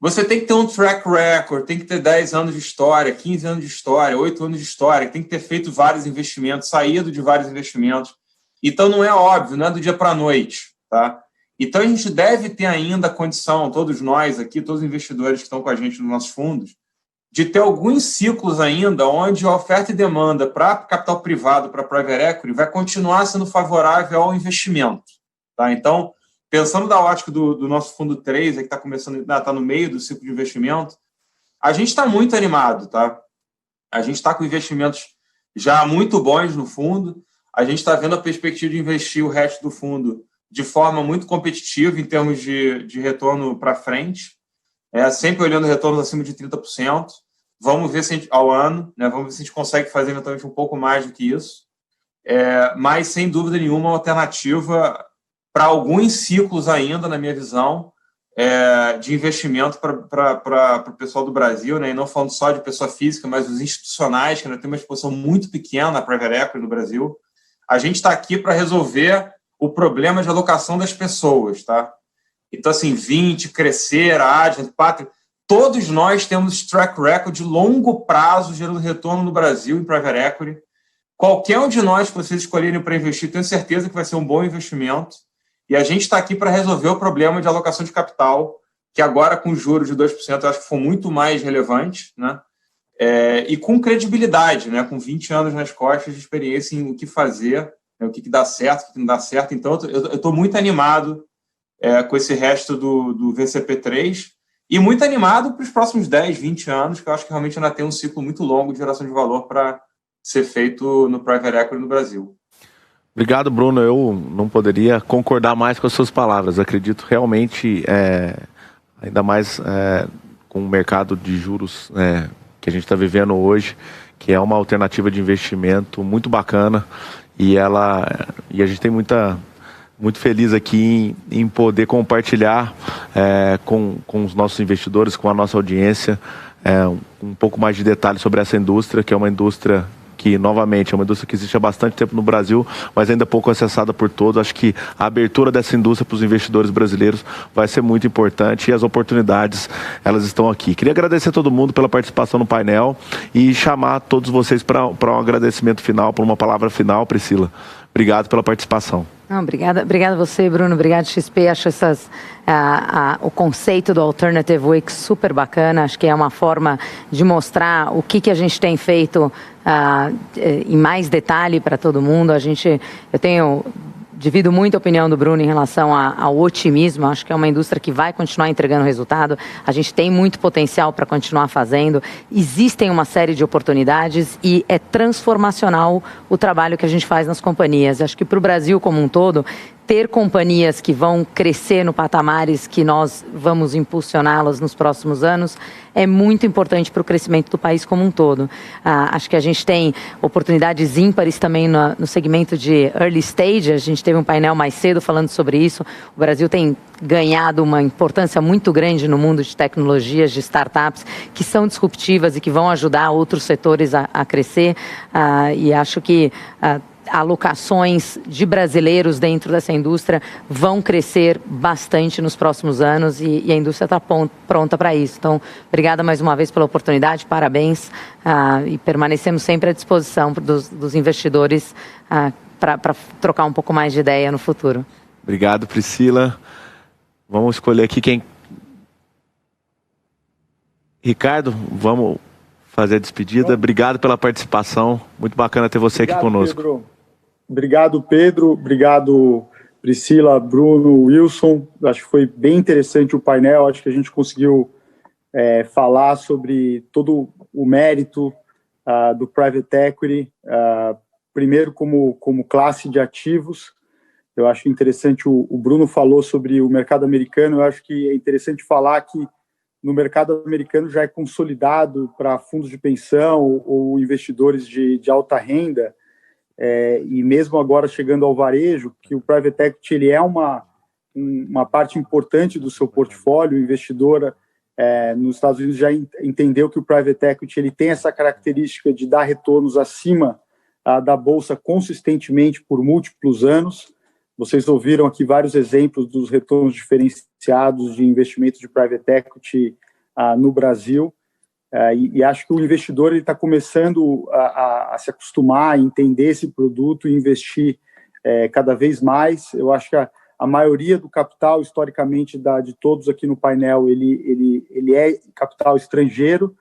você tem que ter um track record, tem que ter 10 anos de história, 15 anos de história, 8 anos de história, tem que ter feito vários investimentos, saído de vários investimentos. Então, não é óbvio, não é do dia para a noite, tá? Então, a gente deve ter ainda a condição, todos nós aqui, todos os investidores que estão com a gente nos nossos fundos, de ter alguns ciclos ainda onde a oferta e demanda para capital privado, para private equity, vai continuar sendo favorável ao investimento, tá? Então, pensando da ótica do nosso fundo 3, que está começando, está no meio do ciclo de investimento, A gente está muito animado, tá? A gente está com investimentos já muito bons no fundo. A gente está vendo a perspectiva de investir o resto do fundo de forma muito competitiva em termos de retorno para frente, sempre olhando retornos acima de 30%. Vamos ver se ao ano, né? Vamos ver se a gente consegue fazer eventualmente um pouco mais do que isso. Mas, sem dúvida nenhuma, uma alternativa para alguns ciclos ainda, na minha visão, de investimento para o pessoal do Brasil, né? E não falando só de pessoa física, mas os institucionais, que ainda tem uma exposição muito pequena na private equity no Brasil. A gente está aqui para resolver o problema de alocação das pessoas, tá? Então, assim, 20, Crescer, Advent, Pátria, todos nós temos track record de longo prazo gerando retorno no Brasil em private equity. Qualquer um de nós que vocês escolherem para investir, tenho certeza que vai ser um bom investimento. E a gente está aqui para resolver o problema de alocação de capital, que agora, com juros de 2%, eu acho que foi muito mais relevante, né? E com credibilidade, né? Com 20 anos nas costas de experiência em o que fazer, né? O que dá certo, o que não dá certo. Então, eu estou muito animado com esse resto do VCP3 e muito animado para os próximos 10, 20 anos, que eu acho que realmente ainda tem um ciclo muito longo de geração de valor para ser feito no private equity no Brasil.
Obrigado, Bruno. Eu não poderia concordar mais com as suas palavras. Acredito realmente, ainda mais com o mercado de juros que a gente está vivendo hoje, que é uma alternativa de investimento muito bacana e a gente tem muito feliz aqui em poder compartilhar com os nossos investidores, com a nossa audiência, um pouco mais de detalhes sobre essa indústria, que é uma indústria que, novamente, é uma indústria que existe há bastante tempo no Brasil, mas ainda pouco acessada por todos. Acho que a abertura dessa indústria para os investidores brasileiros vai ser muito importante e as oportunidades, elas estão aqui. Queria agradecer a todo mundo pela participação no painel e chamar todos vocês para um agradecimento final, para uma palavra final. Priscila, obrigado pela participação.
Obrigada a você, Bruno. Obrigado, XP. Acho o conceito do Alternative Week super bacana. Acho que é uma forma de mostrar o que a gente tem feito em mais detalhe para todo mundo. Divido muito a opinião do Bruno em relação ao otimismo. Acho que é uma indústria que vai continuar entregando resultado. A gente tem muito potencial para continuar fazendo. Existem uma série de oportunidades e é transformacional o trabalho que a gente faz nas companhias. Acho que para o Brasil como um todo, ter companhias que vão crescer no patamares que nós vamos impulsioná-las nos próximos anos é muito importante para o crescimento do país como um todo. Acho que a gente tem oportunidades ímpares também no segmento de early stage. A gente teve um painel mais cedo falando sobre isso. O Brasil tem ganhado uma importância muito grande no mundo de tecnologias, de startups, que são disruptivas e que vão ajudar outros setores a crescer. E acho que alocações de brasileiros dentro dessa indústria vão crescer bastante nos próximos anos e a indústria está pronta para isso. Então, obrigada mais uma vez pela oportunidade, parabéns, e permanecemos sempre à disposição dos investidores para trocar um pouco mais de ideia no futuro.
Obrigado, Priscila. Vamos escolher aqui quem... Ricardo, vamos fazer a despedida. Obrigado pela participação. Muito bacana ter você aqui conosco.
Pedro. Obrigado, Pedro. Obrigado, Priscila, Bruno, Wilson. Acho que foi bem interessante o painel. Acho que a gente conseguiu falar sobre todo o mérito do private equity, primeiro como classe de ativos. Eu acho interessante, o Bruno falou sobre o mercado americano. Eu acho que é interessante falar que no mercado americano já é consolidado para fundos de pensão ou investidores de alta renda, e mesmo agora chegando ao varejo, que o private equity ele é uma parte importante do seu portfólio. O investidor nos Estados Unidos já entendeu que o private equity ele tem essa característica de dar retornos acima da bolsa consistentemente por múltiplos anos. Vocês ouviram aqui vários exemplos dos retornos diferenciados de investimentos de private equity no Brasil. E acho que o investidor está começando a se acostumar a entender esse produto e investir cada vez mais. Eu acho que a maioria do capital, historicamente, de todos aqui no painel, ele é capital estrangeiro.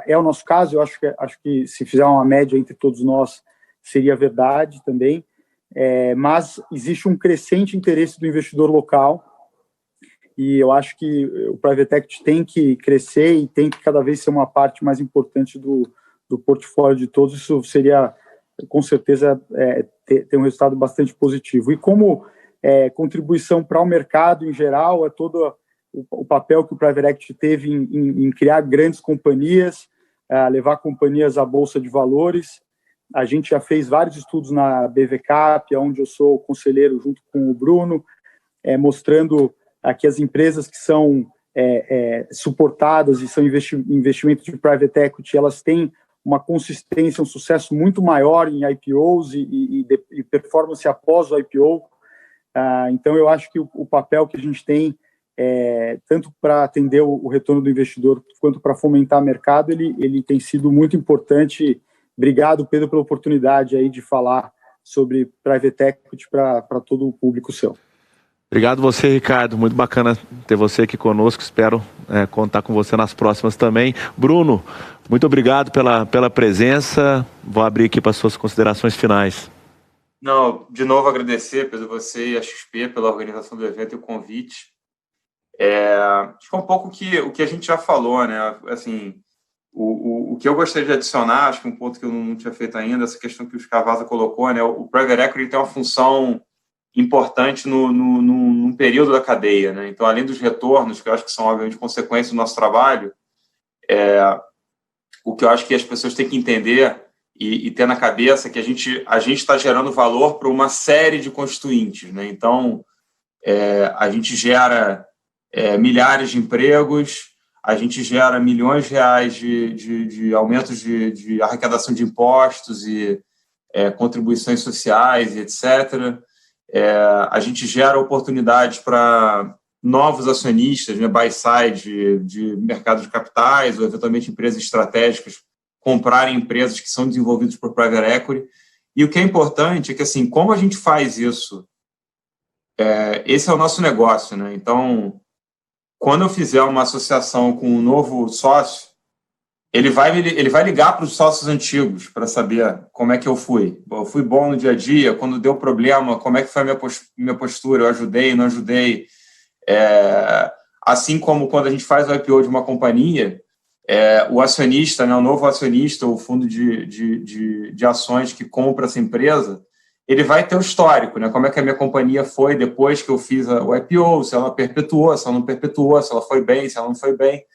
É o nosso caso. Eu acho que se fizer uma média entre todos nós, seria verdade também. Mas existe um crescente interesse do investidor local e eu acho que o Private Equity tem que crescer e tem que cada vez ser uma parte mais importante do portfólio de todos. Isso seria, com certeza, ter um resultado bastante positivo. E como contribuição para o mercado em geral, é todo o papel que o Private Equity teve em criar grandes companhias, levar companhias à Bolsa de Valores. A gente já fez vários estudos na BVCap, onde eu sou conselheiro junto com o Bruno, mostrando que as empresas que são suportadas e são investimentos de Private Equity, elas têm uma consistência, um sucesso muito maior em IPOs e performance após o IPO. Então, eu acho que o papel que a gente tem, tanto para atender o retorno do investidor, quanto para fomentar o mercado, ele tem sido muito importante. Obrigado, Pedro, pela oportunidade aí de falar sobre Private Equity para todo o público seu.
Obrigado você, Ricardo. Muito bacana ter você aqui conosco. Espero contar com você nas próximas também. Bruno, muito obrigado pela presença. Vou abrir aqui para as suas considerações finais.
Não, de novo agradecer, Pedro, você e a XP pela organização do evento e o convite. Acho que é um pouco o que a gente já falou, né? Assim, o que eu gostaria de adicionar, acho que um ponto que eu não tinha feito ainda, essa questão que o Scavazza colocou, né? O Private Equity tem uma função importante num período da cadeia, né? Então, além dos retornos, que eu acho que são, obviamente, consequência do nosso trabalho, o que eu acho que as pessoas têm que entender e ter na cabeça é que a gente está gerando valor para uma série de constituintes, né? Então, a gente gera milhares de empregos, a gente gera milhões de reais de aumentos de arrecadação de impostos e contribuições sociais, etc. A gente gera oportunidades para novos acionistas, né, buy-side de mercado de capitais ou, eventualmente, empresas estratégicas comprarem empresas que são desenvolvidas por Private Equity. E o que é importante é que, assim, como a gente faz isso, esse é o nosso negócio, né? Então, quando eu fizer uma associação com um novo sócio, ele vai ligar para os sócios antigos para saber como é que eu fui. Eu fui bom no dia a dia, quando deu problema, como é que foi a minha postura, eu ajudei, não ajudei. Assim como quando a gente faz o IPO de uma companhia, o acionista, né, o novo acionista, o fundo de ações que compra essa empresa, ele vai ter o histórico, né? Como é que a minha companhia foi depois que eu fiz o IPO, se ela perpetuou, se ela não perpetuou, se ela foi bem, se ela não foi bem.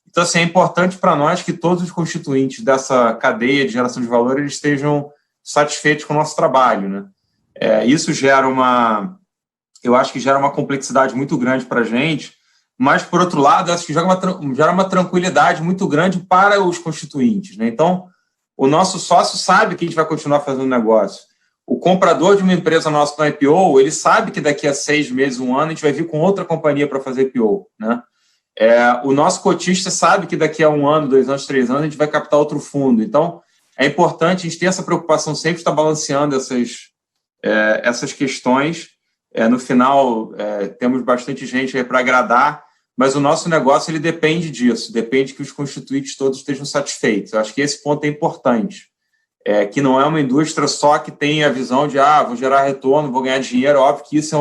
Então, assim, é importante para nós que todos os constituintes dessa cadeia de geração de valor eles estejam satisfeitos com o nosso trabalho, né? Isso eu acho que gera uma complexidade muito grande para a gente, mas, por outro lado, acho que gera uma tranquilidade muito grande para os constituintes, né? Então, o nosso sócio sabe que a gente vai continuar fazendo negócio. O comprador de uma empresa nossa no IPO, ele sabe que daqui a 6 meses, 1 ano, a gente vai vir com outra companhia para fazer IPO, né? O nosso cotista sabe que daqui a 1 ano, 2 anos, 3 anos, a gente vai captar outro fundo. Então, é importante a gente ter essa preocupação sempre de estar balanceando essas questões. No final, temos bastante gente aí para agradar, mas o nosso negócio ele depende disso, depende que os constituintes todos estejam satisfeitos. Eu acho que esse ponto é importante. Que não é uma indústria só que tem a visão de vou gerar retorno, vou ganhar dinheiro. Óbvio que isso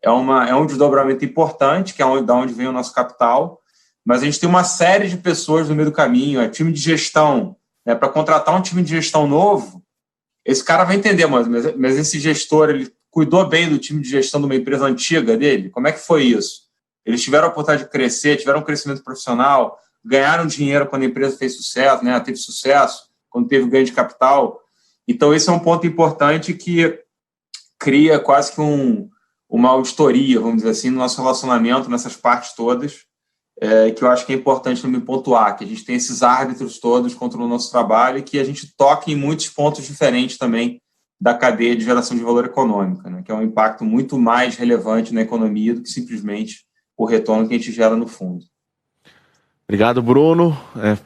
é um desdobramento importante, que é da onde vem o nosso capital, mas a gente tem uma série de pessoas no meio do caminho, time de gestão, né? Para contratar um time de gestão novo, esse cara vai entender, mas esse gestor, ele cuidou bem do time de gestão de uma empresa antiga dele? Como é que foi isso? Eles tiveram a oportunidade de crescer, tiveram um crescimento profissional, ganharam dinheiro quando a empresa fez sucesso, né? Teve sucesso, quando teve ganho de capital. Então, esse é um ponto importante que cria quase que uma auditoria, vamos dizer assim, no nosso relacionamento, nessas partes todas, que eu acho que é importante me pontuar, que a gente tem esses árbitros todos contra o nosso trabalho e que a gente toca em muitos pontos diferentes também da cadeia de geração de valor econômica, né, que é um impacto muito mais relevante na economia do que simplesmente o retorno que a gente gera no fundo.
Obrigado, Bruno.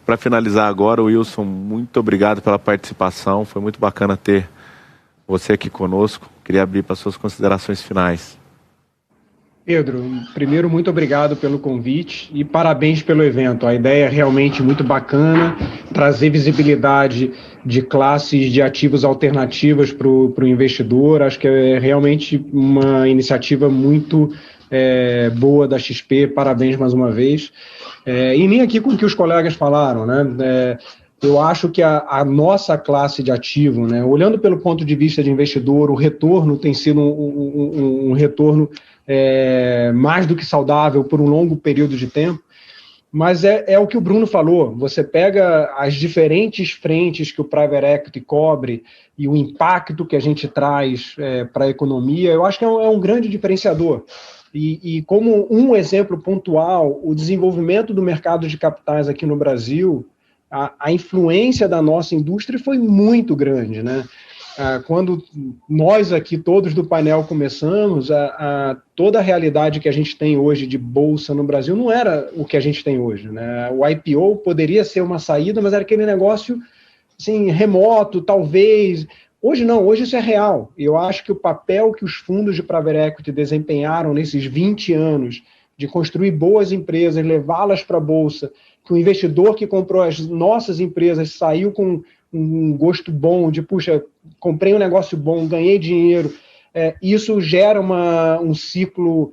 Para finalizar agora, Wilson, muito obrigado pela participação. Foi muito bacana ter você aqui conosco. Queria abrir para suas considerações finais.
Pedro, primeiro, muito obrigado pelo convite e parabéns pelo evento. A ideia é realmente muito bacana, trazer visibilidade de classes de ativos alternativas para o investidor. Acho que é realmente uma iniciativa muito boa da XP, parabéns mais uma vez. E nem aqui com o que os colegas falaram, né? Eu acho que a nossa classe de ativo, né, olhando pelo ponto de vista de investidor, o retorno tem sido um retorno mais do que saudável por um longo período de tempo, mas é o que o Bruno falou, você pega as diferentes frentes que o Private Equity cobre e o impacto que a gente traz para a economia, eu acho que é um grande diferenciador. E como um exemplo pontual, o desenvolvimento do mercado de capitais aqui no Brasil, a influência da nossa indústria foi muito grande, né? Quando nós aqui, todos do painel, começamos, toda a realidade que a gente tem hoje de bolsa no Brasil não era o que a gente tem hoje, né? O IPO poderia ser uma saída, mas era aquele negócio assim, remoto, talvez. Hoje não, hoje isso é real. Eu acho que o papel que os fundos de Private Equity desempenharam nesses 20 anos de construir boas empresas, levá-las para a bolsa, que o investidor que comprou as nossas empresas saiu com um gosto bom, de, puxa, comprei um negócio bom, ganhei dinheiro, isso gera um ciclo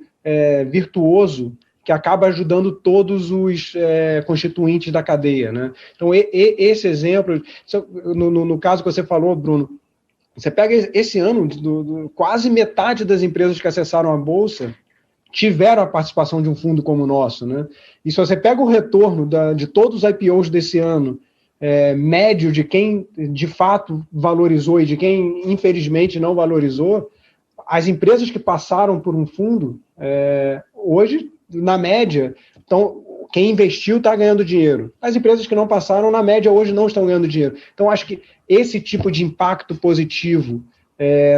virtuoso que acaba ajudando todos os constituintes da cadeia, né? Então, esse exemplo, no caso que você falou, Bruno, você pega esse ano, quase metade das empresas que acessaram a Bolsa tiveram a participação de um fundo como o nosso, né? E se você pega o retorno de todos os IPOs desse ano, médio de quem de fato valorizou e de quem infelizmente não valorizou, as empresas que passaram por um fundo, hoje, na média, quem investiu está ganhando dinheiro. As empresas que não passaram, na média, hoje não estão ganhando dinheiro. Então, acho que esse tipo de impacto positivo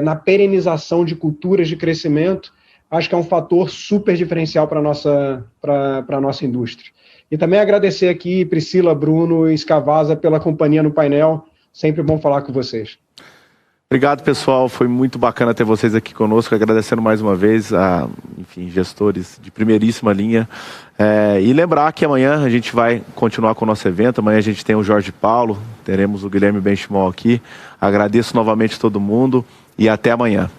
na perenização de culturas de crescimento, acho que é um fator super diferencial para a nossa indústria. E também agradecer aqui Priscila, Bruno e Scavazza pela companhia no painel. Sempre bom falar com vocês.
Obrigado, pessoal. Foi muito bacana ter vocês aqui conosco. Agradecendo mais uma vez a, gestores de primeiríssima linha. E lembrar que amanhã a gente vai continuar com o nosso evento. Amanhã a gente tem o Jorge Paulo, teremos o Guilherme Benchimol aqui. Agradeço novamente todo mundo e até amanhã.